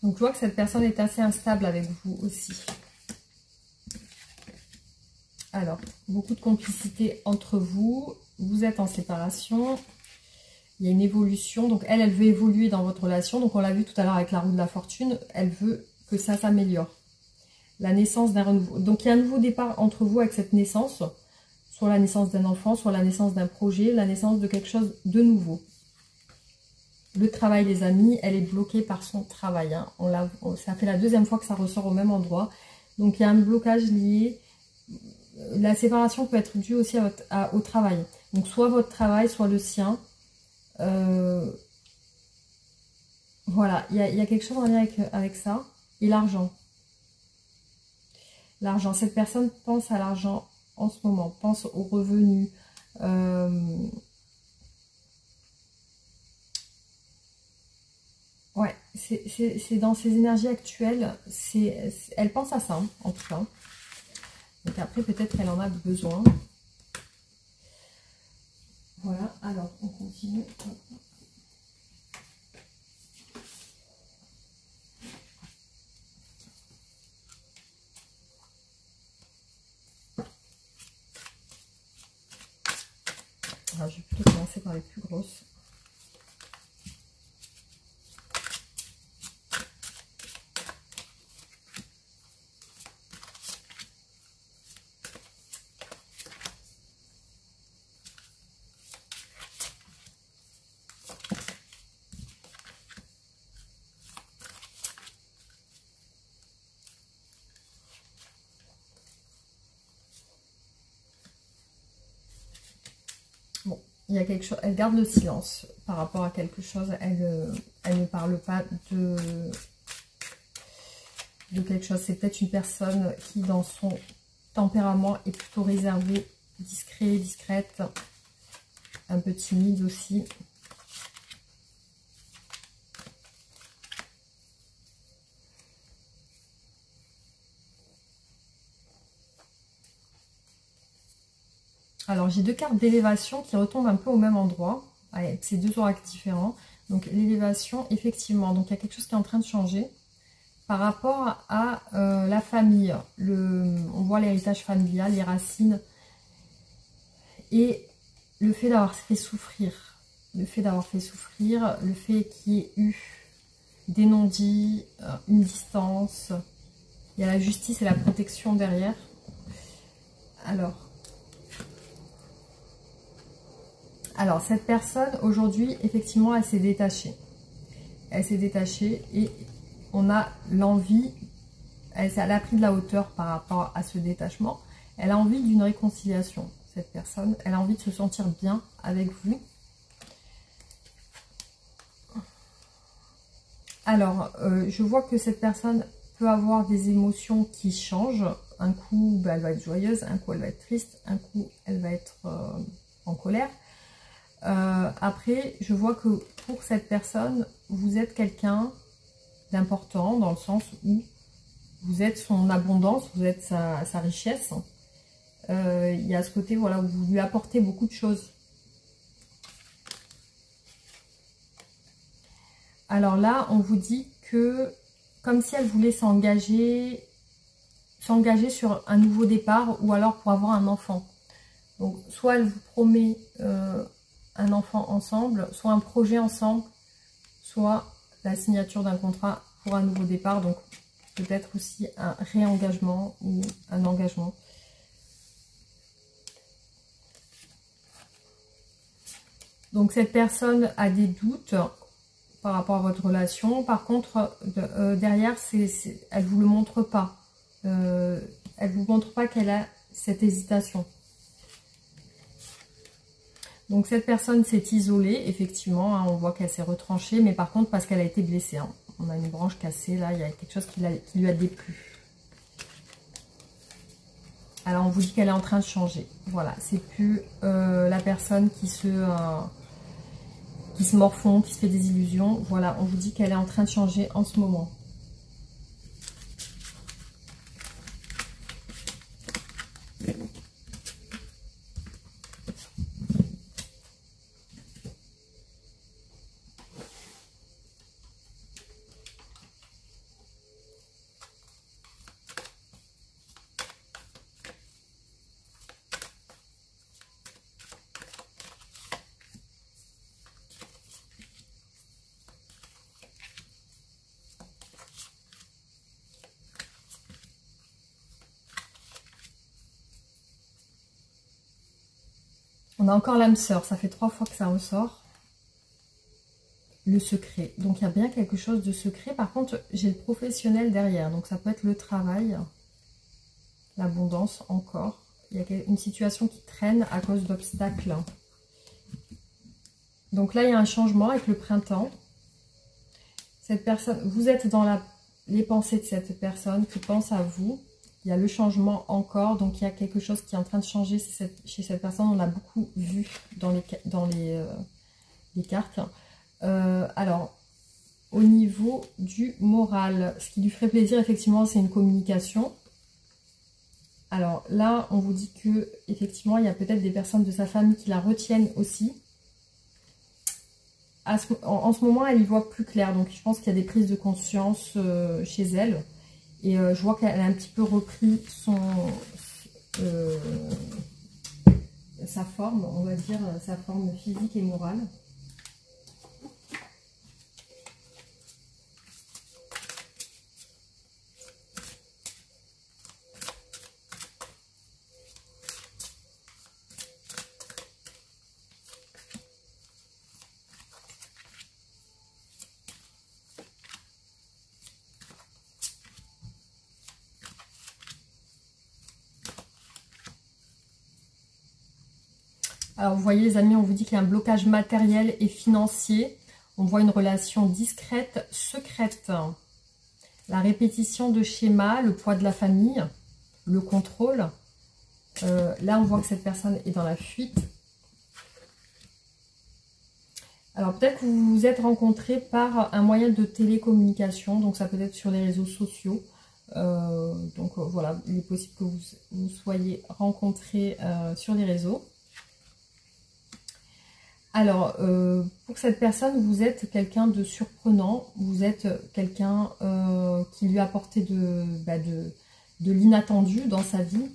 Donc, je vois que cette personne est assez instable avec vous aussi. Alors, beaucoup de complicité entre vous. Vous êtes en séparation. Il y a une évolution. Donc, elle veut évoluer dans votre relation. Donc, on l'a vu tout à l'heure avec la roue de la fortune. Elle veut que ça s'améliore. La naissance d'un renouveau. Donc, il y a un nouveau départ entre vous avec cette naissance. Soit la naissance d'un enfant, soit la naissance d'un projet, la naissance de quelque chose de nouveau. Le travail, les amis, elle est bloquée par son travail. Hein. Ça fait la 2e fois que ça ressort au même endroit. Donc, il y a un blocage lié. La séparation peut être due aussi au travail. Donc, soit votre travail, soit le sien. Voilà, il y a quelque chose en lien avec ça. Et l'argent. L'argent. Cette personne pense à l'argent en ce moment. Pense aux revenus. Ouais, c'est dans ses énergies actuelles. Elle pense à ça, hein, en tout cas. Donc après, peut-être qu'elle en a besoin. Voilà, alors on continue. Alors, je commencer par les plus grosses. Bon, il y a quelque chose, elle garde le silence par rapport à quelque chose, elle ne parle pas de quelque chose. C'est peut-être une personne qui, dans son tempérament, est plutôt réservée, discret, discrète, un peu timide aussi. Alors, j'ai deux cartes d'élévation qui retombent un peu au même endroit, avec ces deux oracles différents. Donc, l'élévation, effectivement, donc il y a quelque chose qui est en train de changer par rapport à la famille. On voit l'héritage familial, les racines et le fait d'avoir fait souffrir. Le fait d'avoir fait souffrir, le fait qu'il y ait eu des non-dits, une distance. Il y a la justice et la protection derrière. Alors, cette personne, aujourd'hui, effectivement, elle s'est détachée. Elle s'est détachée et on a l'envie, elle a pris de la hauteur par rapport à ce détachement. Elle a envie d'une réconciliation, cette personne. Elle a envie de se sentir bien avec vous. Alors, je vois que cette personne peut avoir des émotions qui changent. Un coup, elle va être joyeuse, un coup, elle va être triste, un coup, elle va être en colère. Après, je vois que pour cette personne, vous êtes quelqu'un d'important dans le sens où vous êtes son abondance, vous êtes sa richesse. Il y a ce côté, voilà, où vous lui apportez beaucoup de choses. Alors là, on vous dit que, comme si elle voulait s'engager sur un nouveau départ ou alors pour avoir un enfant. Donc, soit elle vous promet un enfant ensemble, soit un projet ensemble, soit la signature d'un contrat pour un nouveau départ, donc peut-être aussi un réengagement ou un engagement. Donc cette personne a des doutes par rapport à votre relation, par contre derrière, elle ne vous le montre pas. Elle ne vous montre pas qu'elle a cette hésitation. Donc cette personne s'est isolée, effectivement, hein, on voit qu'elle s'est retranchée, mais par contre parce qu'elle a été blessée. Hein. On a une branche cassée, là, il y a quelque chose qui lui a déplu. Alors on vous dit qu'elle est en train de changer. Voilà, c'est plus la personne qui se morfond, qui se fait des illusions. Voilà, on vous dit qu'elle est en train de changer en ce moment. On a encore l'âme sœur, ça fait 3 fois que ça ressort. Le secret, donc il y a bien quelque chose de secret. Par contre, j'ai le professionnel derrière, donc ça peut être le travail, l'abondance encore. Il y a une situation qui traîne à cause d'obstacles. Donc là, il y a un changement avec le printemps. Cette personne, vous êtes dans les pensées de cette personne qui pense à vous. Il y a le changement encore, donc il y a quelque chose qui est en train de changer chez cette personne. On l'a beaucoup vu dans les cartes. Alors, au niveau du moral, ce qui lui ferait plaisir, effectivement, c'est une communication. Alors là, on vous dit que effectivement, il y a peut-être des personnes de sa famille qui la retiennent aussi. En ce moment, elle y voit plus clair, donc je pense qu'il y a des prises de conscience chez elle. Et je vois qu'elle a un petit peu repris sa forme, on va dire, sa forme physique et morale. Alors, vous voyez les amis, on vous dit qu'il y a un blocage matériel et financier. On voit une relation discrète, secrète. La répétition de schémas, le poids de la famille, le contrôle. Là, on voit que cette personne est dans la fuite. Alors, peut-être que vous vous êtes rencontrés par un moyen de télécommunication. Donc, ça peut être sur les réseaux sociaux. Voilà, il est possible que vous soyez rencontrés sur les réseaux. Alors, pour cette personne, vous êtes quelqu'un de surprenant, vous êtes quelqu'un qui lui a apporté de l'inattendu dans sa vie.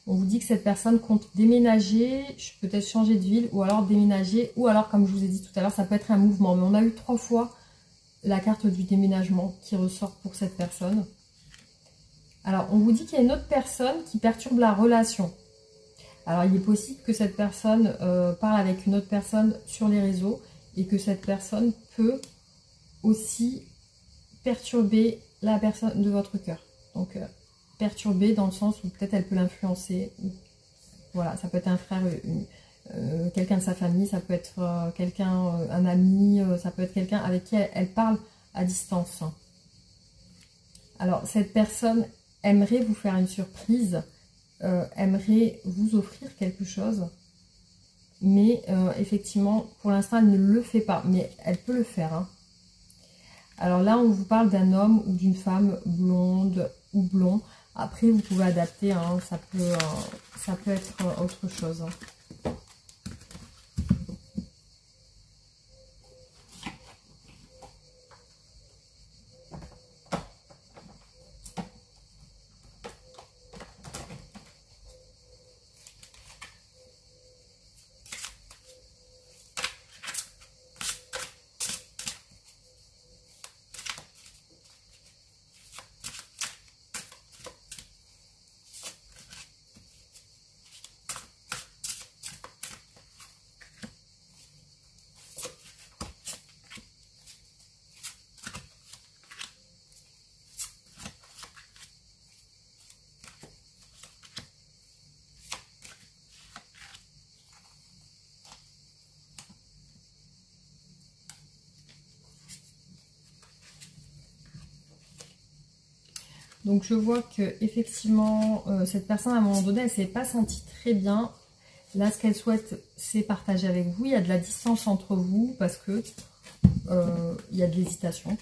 On vous dit que cette personne compte déménager, peut-être changer de ville, ou alors déménager, ou alors, comme je vous ai dit tout à l'heure, ça peut être un mouvement. Mais on a eu 3 fois la carte du déménagement qui ressort pour cette personne. Alors, on vous dit qu'il y a une autre personne qui perturbe la relation. Alors, il est possible que cette personne parle avec une autre personne sur les réseaux et que cette personne peut aussi perturber la personne de votre cœur. Donc, perturber dans le sens où peut-être elle peut l'influencer. Voilà, ça peut être un frère, quelqu'un de sa famille, ça peut être quelqu'un, un ami, ça peut être quelqu'un avec qui elle parle à distance. Alors, cette personne aimerait vous faire une surprise. Aimerait vous offrir quelque chose, mais effectivement pour l'instant elle ne le fait pas, mais elle peut le faire, hein. Alors là on vous parle d'un homme ou d'une femme blonde ou blond. Après vous pouvez adapter, hein, ça peut être autre chose, hein. Donc je vois que effectivement cette personne à un moment donné elle ne s'est pas sentie très bien. Là ce qu'elle souhaite c'est partager avec vous. Il y a de la distance entre vous parce que il y a de l'hésitation.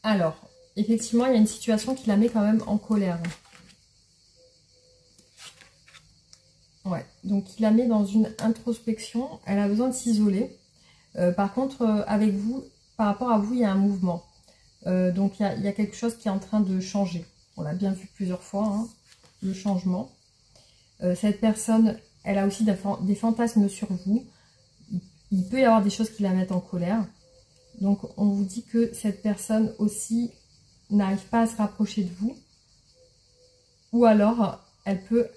Alors effectivement il y a une situation qui la met quand même en colère. Ouais, donc il la met dans une introspection. Elle a besoin de s'isoler. Par contre avec vous, par rapport à vous il y a un mouvement. Donc il y a quelque chose qui est en train de changer. On l'a bien vu plusieurs fois, hein, le changement. Cette personne, elle a aussi des fantasmes sur vous. Il peut y avoir des choses qui la mettent en colère. Donc on vous dit que cette personne aussi n'arrive pas à se rapprocher de vous. Ou alors elle peut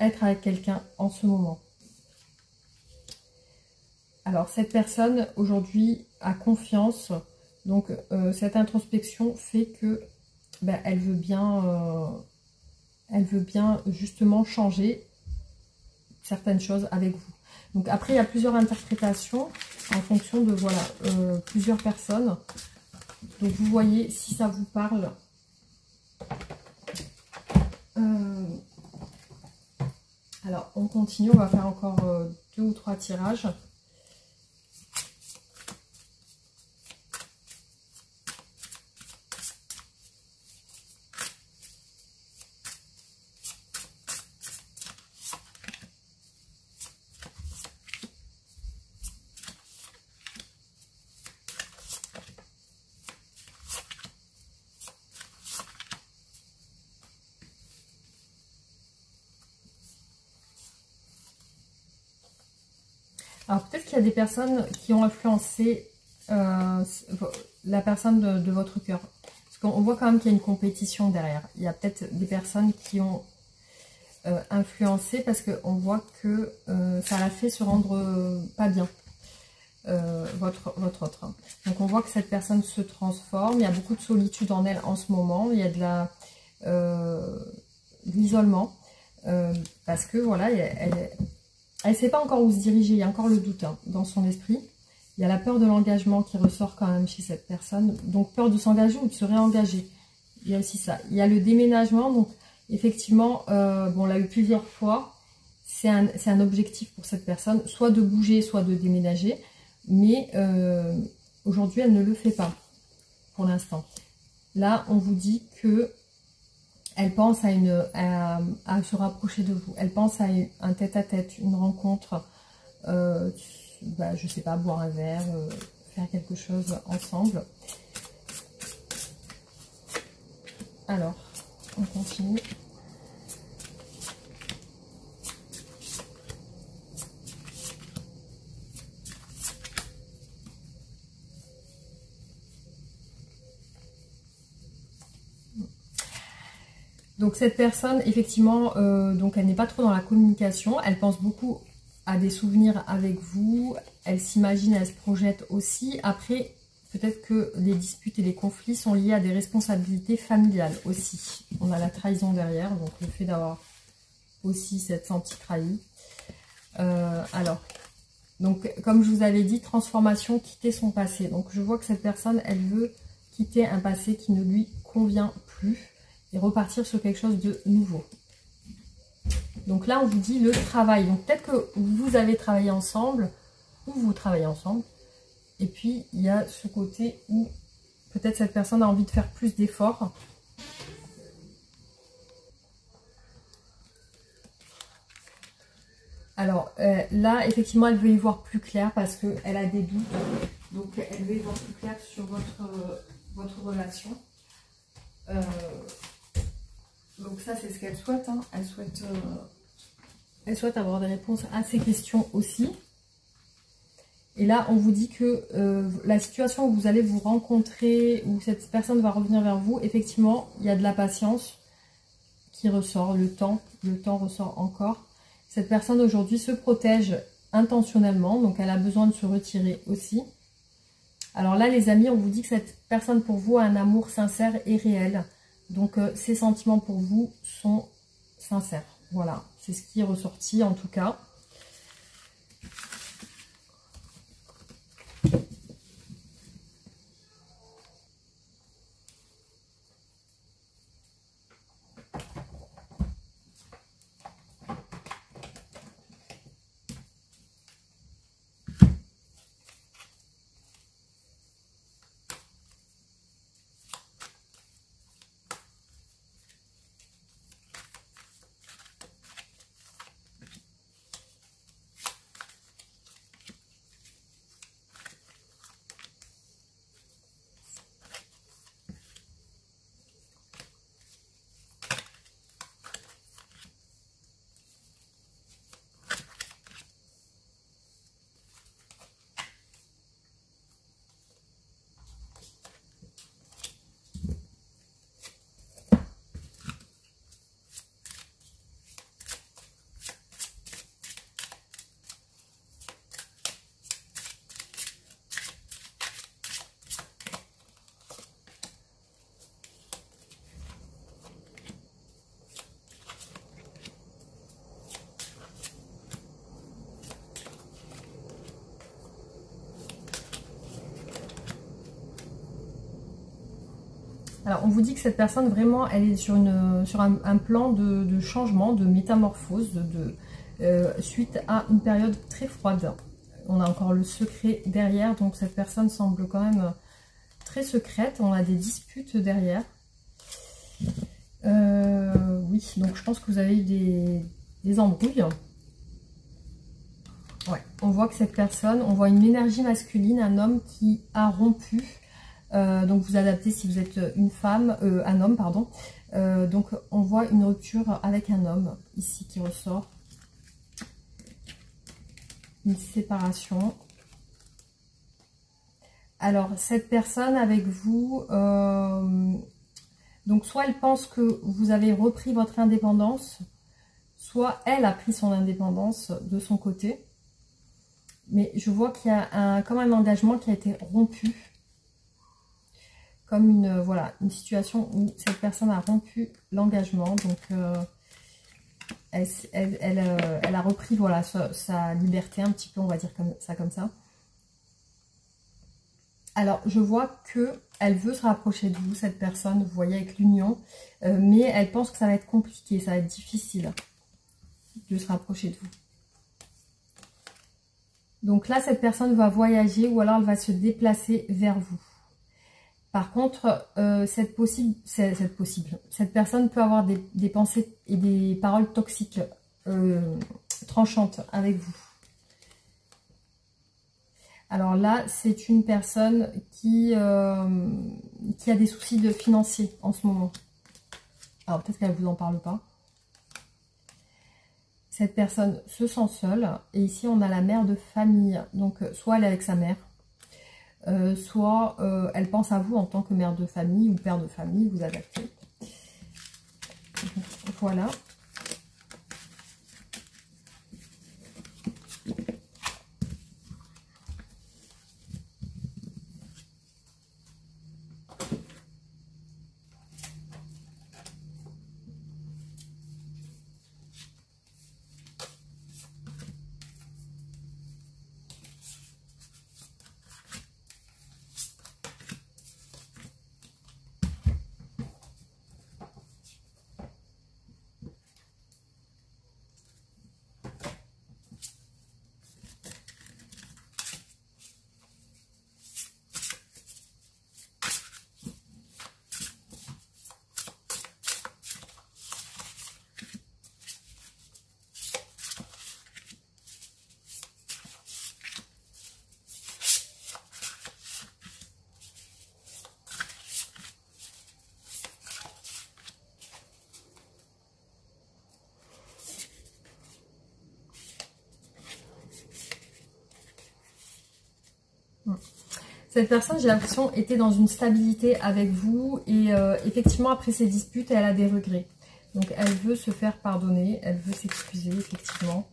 être avec quelqu'un en ce moment. Alors cette personne aujourd'hui a confiance. Donc cette introspection fait que elle veut bien justement changer certaines choses avec vous. Donc après il y a plusieurs interprétations en fonction de voilà plusieurs personnes. Donc vous voyez si ça vous parle. Alors on continue, on va faire encore 2 ou 3 tirages. Alors peut-être qu'il y a des personnes qui ont influencé la personne de votre cœur. Parce qu'on voit quand même qu'il y a une compétition derrière. Il y a peut-être des personnes qui ont influencé parce qu'on voit que ça l'a fait se rendre pas bien. Votre autre. Donc on voit que cette personne se transforme. Il y a beaucoup de solitude en elle en ce moment. Il y a de l'isolement. Parce que voilà, elle ne sait pas encore où se diriger. Il y a encore le doute dans son esprit. Il y a la peur de l'engagement qui ressort quand même chez cette personne. Donc peur de s'engager ou de se réengager. Il y a aussi ça. Il y a le déménagement. Donc effectivement, bon, on l'a eu plusieurs fois. C'est un objectif pour cette personne. Soit de bouger, soit de déménager. Mais aujourd'hui, elle ne le fait pas pour l'instant. Là, on vous dit que elle pense à se rapprocher de vous. Elle pense à un tête-à-tête, une rencontre, je sais pas, boire un verre, faire quelque chose ensemble. Alors, on continue. Donc cette personne, effectivement, donc elle n'est pas trop dans la communication. Elle pense beaucoup à des souvenirs avec vous. Elle s'imagine, elle se projette aussi. Après, peut-être que les disputes et les conflits sont liés à des responsabilités familiales aussi. On a la trahison derrière, donc le fait d'avoir aussi s'être senti trahi. Alors, donc comme je vous avais dit, transformation, quitter son passé. Donc je vois que cette personne, elle veut quitter un passé qui ne lui convient plus et repartir sur quelque chose de nouveau. Donc là, on vous dit le travail. Donc peut-être que vous avez travaillé ensemble, ou vous travaillez ensemble. Et puis, il y a ce côté où peut-être cette personne a envie de faire plus d'efforts. Alors là, effectivement, elle veut y voir plus clair parce qu'elle a des doutes. Donc, elle veut y voir plus clair sur votre relation. Donc ça, c'est ce qu'elle souhaite. Hein. Elle souhaite avoir des réponses à ces questions aussi. Et là, on vous dit que la situation où vous allez vous rencontrer, où cette personne va revenir vers vous, effectivement, il y a de la patience qui ressort, le temps ressort encore. Cette personne aujourd'hui se protège intentionnellement, donc elle a besoin de se retirer aussi. Alors là, les amis, on vous dit que cette personne pour vous a un amour sincère et réel. Donc, ses sentiments pour vous sont sincères. Voilà, c'est ce qui est ressorti en tout cas. Alors, on vous dit que cette personne, vraiment, elle est sur un plan de changement, de métamorphose, suite à une période très froide. On a encore le secret derrière, donc cette personne semble quand même très secrète. On a des disputes derrière. Oui, donc je pense que vous avez eu des embrouilles. Ouais, on voit que cette personne, on voit une énergie masculine, un homme qui a rompu. Donc vous adaptez si vous êtes une femme, un homme, pardon. Donc on voit une rupture avec un homme ici qui ressort. une séparation. Alors, cette personne avec vous, donc soit elle pense que vous avez repris votre indépendance, soit elle a pris son indépendance de son côté. Mais je vois qu'il y a comme un engagement qui a été rompu. Comme une, voilà, une situation où cette personne a rompu l'engagement. Donc, elle a repris voilà, sa liberté un petit peu, on va dire comme ça. Alors, je vois qu'elle veut se rapprocher de vous, cette personne, vous voyez, avec l'union. Mais elle pense que ça va être compliqué, ça va être difficile de se rapprocher de vous. Donc là, cette personne va voyager ou alors elle va se déplacer vers vous. Par contre, cette personne peut avoir des pensées et des paroles toxiques, tranchantes avec vous. Alors là, c'est une personne qui a des soucis de financiers en ce moment. Alors peut-être qu'elle ne vous en parle pas. Cette personne se sent seule. Et ici, on a la mère de famille. Donc, soit elle est avec sa mère, soit elle pense à vous en tant que mère de famille ou père de famille, vous adaptez. Voilà. Cette personne, j'ai l'impression, était dans une stabilité avec vous et effectivement, après ces disputes, elle a des regrets. Donc, elle veut se faire pardonner, elle veut s'excuser, effectivement.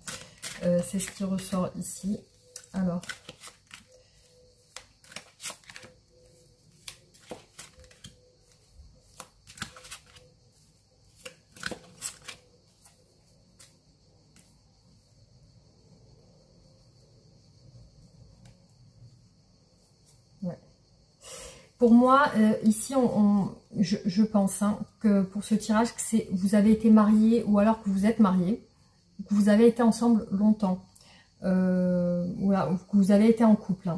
C'est ce qui ressort ici. Alors... Pour moi, ici, je pense que pour ce tirage, que vous avez été marié ou alors que vous êtes marié, que vous avez été ensemble longtemps, voilà, que vous avez été en couple.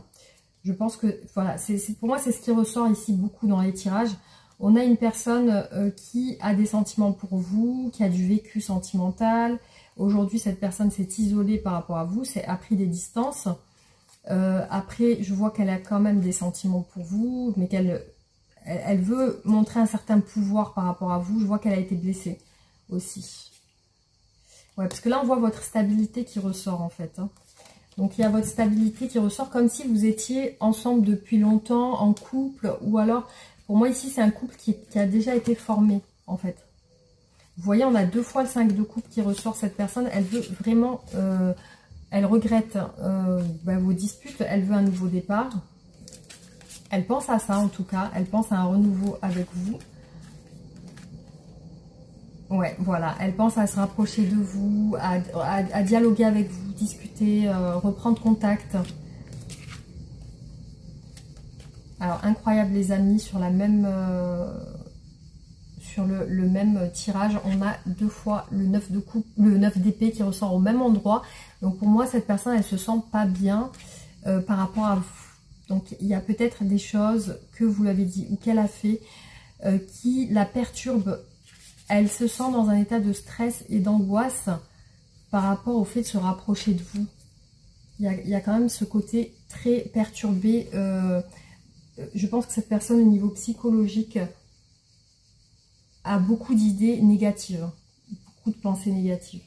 Je pense que, voilà, pour moi, c'est ce qui ressort ici beaucoup dans les tirages. On a une personne qui a des sentiments pour vous, qui a du vécu sentimental. Aujourd'hui, cette personne s'est isolée par rapport à vous, a pris des distances. Après, je vois qu'elle a quand même des sentiments pour vous, mais elle veut montrer un certain pouvoir par rapport à vous. Je vois qu'elle a été blessée aussi. Ouais, parce que là, on voit votre stabilité qui ressort en fait. Donc, il y a votre stabilité qui ressort comme si vous étiez ensemble depuis longtemps, en couple. Ou alors, pour moi ici, c'est un couple qui a déjà été formé en fait. Vous voyez, on a 2 fois le 5 de coupe qui ressort. Cette personne, elle veut vraiment... elle regrette vos disputes, elle veut un nouveau départ. Elle pense à ça en tout cas, elle pense à un renouveau avec vous. Ouais, voilà, elle pense à se rapprocher de vous, à dialoguer avec vous, discuter, reprendre contact. Alors, incroyable les amis, sur la même... sur le même tirage, on a 2 fois le 9 de coupe, le 9 d'épée qui ressort au même endroit. Donc pour moi, cette personne, elle se sent pas bien par rapport à vous. Donc il y a peut-être des choses que vous l'avez dit ou qu'elle a fait qui la perturbent. Elle se sent dans un état de stress et d'angoisse par rapport au fait de se rapprocher de vous. Il y a quand même ce côté très perturbé. Je pense que cette personne, au niveau psychologique, a beaucoup d'idées négatives, beaucoup de pensées négatives.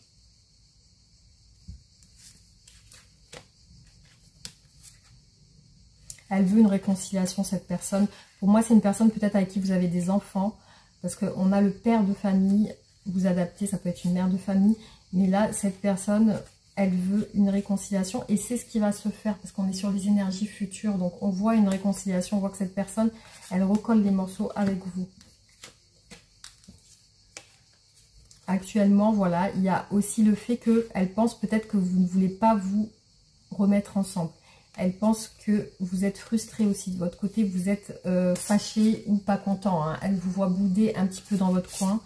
Elle veut une réconciliation, cette personne. Pour moi, c'est une personne peut-être avec qui vous avez des enfants. Parce qu'on a le père de famille. Vous adaptez, ça peut être une mère de famille. Mais là, cette personne, elle veut une réconciliation. Et c'est ce qui va se faire. Parce qu'on est sur les énergies futures. Donc, on voit une réconciliation. On voit que cette personne, elle recolle les morceaux avec vous. Actuellement, voilà, il y a aussi le fait qu'elle pense peut-être que vous ne voulez pas vous remettre ensemble. Elle pense que vous êtes frustré aussi de votre côté, vous êtes fâché ou pas content. Hein. Elle vous voit bouder un petit peu dans votre coin.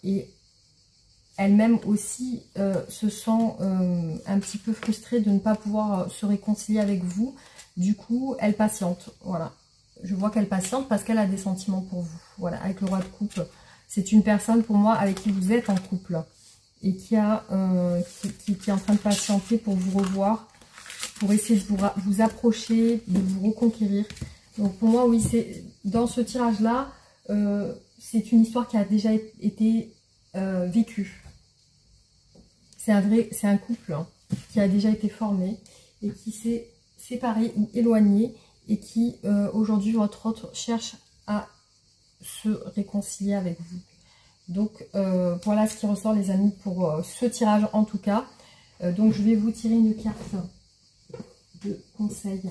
Et elle-même aussi se sent un petit peu frustrée de ne pas pouvoir se réconcilier avec vous. Du coup, elle patiente. Voilà. Je vois qu'elle patiente parce qu'elle a des sentiments pour vous. Voilà, avec le roi de coupe. C'est une personne pour moi avec qui vous êtes en couple. Et qui est en train de patienter pour vous revoir. Pour essayer de vous approcher, de vous reconquérir. Donc pour moi, oui, c'est dans ce tirage-là, c'est une histoire qui a déjà été vécue. C'est un couple hein, qui a déjà été formé et qui s'est séparé ou éloigné et qui aujourd'hui, votre autre, cherche à se réconcilier avec vous. Donc voilà ce qui ressort les amis pour ce tirage en tout cas. Donc je vais vous tirer une carte de conseil.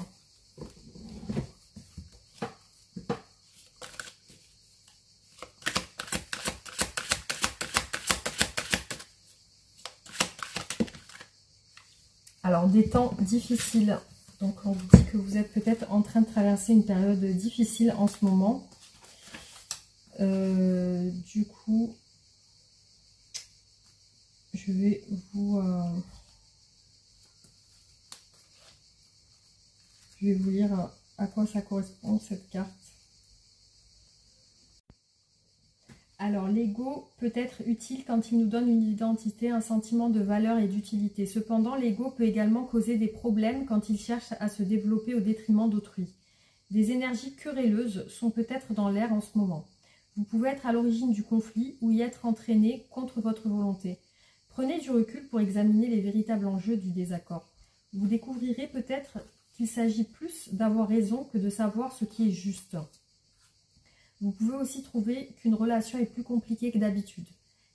Alors des temps difficiles. Donc on vous dit que vous êtes peut-être en train de traverser une période difficile en ce moment. Du coup, je vais vous lire à quoi ça correspond cette carte. Alors, l'ego peut être utile quand il nous donne une identité, un sentiment de valeur et d'utilité. Cependant, l'ego peut également causer des problèmes quand il cherche à se développer au détriment d'autrui. Des énergies querelleuses sont peut-être dans l'air en ce moment. Vous pouvez être à l'origine du conflit ou y être entraîné contre votre volonté. Prenez du recul pour examiner les véritables enjeux du désaccord. Vous découvrirez peut-être qu'il s'agit plus d'avoir raison que de savoir ce qui est juste. Vous pouvez aussi trouver qu'une relation est plus compliquée que d'habitude.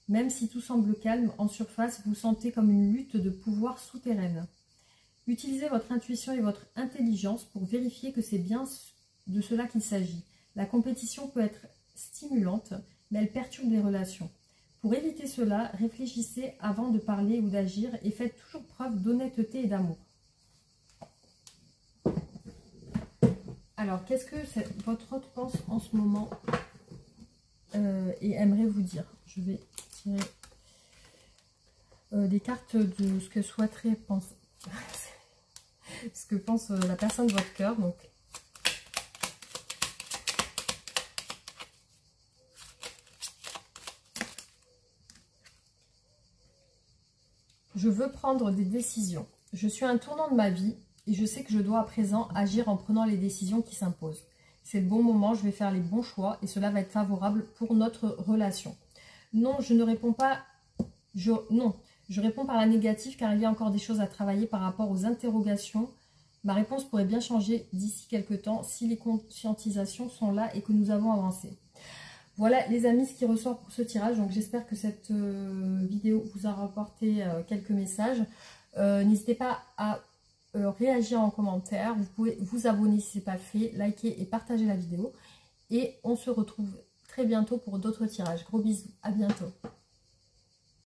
Même si tout semble calme, en surface, vous sentez comme une lutte de pouvoir souterraine. Utilisez votre intuition et votre intelligence pour vérifier que c'est bien de cela qu'il s'agit. La compétition peut être stimulante, mais elle perturbe les relations. Pour éviter cela, réfléchissez avant de parler ou d'agir et faites toujours preuve d'honnêteté et d'amour. Alors, qu'est-ce que votre hôte pense en ce moment et aimerait vous dire? Je vais tirer des cartes de ce que souhaiterait penser, ce que pense la personne de votre cœur. Donc, je veux prendre des décisions. Je suis à un tournant de ma vie. Et je sais que je dois à présent agir en prenant les décisions qui s'imposent. C'est le bon moment, je vais faire les bons choix et cela va être favorable pour notre relation. Non, je ne réponds pas... Non, je réponds par la négative car il y a encore des choses à travailler par rapport aux interrogations. Ma réponse pourrait bien changer d'ici quelques temps si les conscientisations sont là et que nous avons avancé. Voilà les amis ce qui ressort pour ce tirage. Donc j'espère que cette vidéo vous a rapporté quelques messages. N'hésitez pas à réagir en commentaire, vous pouvez vous abonner si ce n'est pas fait, liker et partager la vidéo. Et on se retrouve très bientôt pour d'autres tirages. Gros bisous, à bientôt.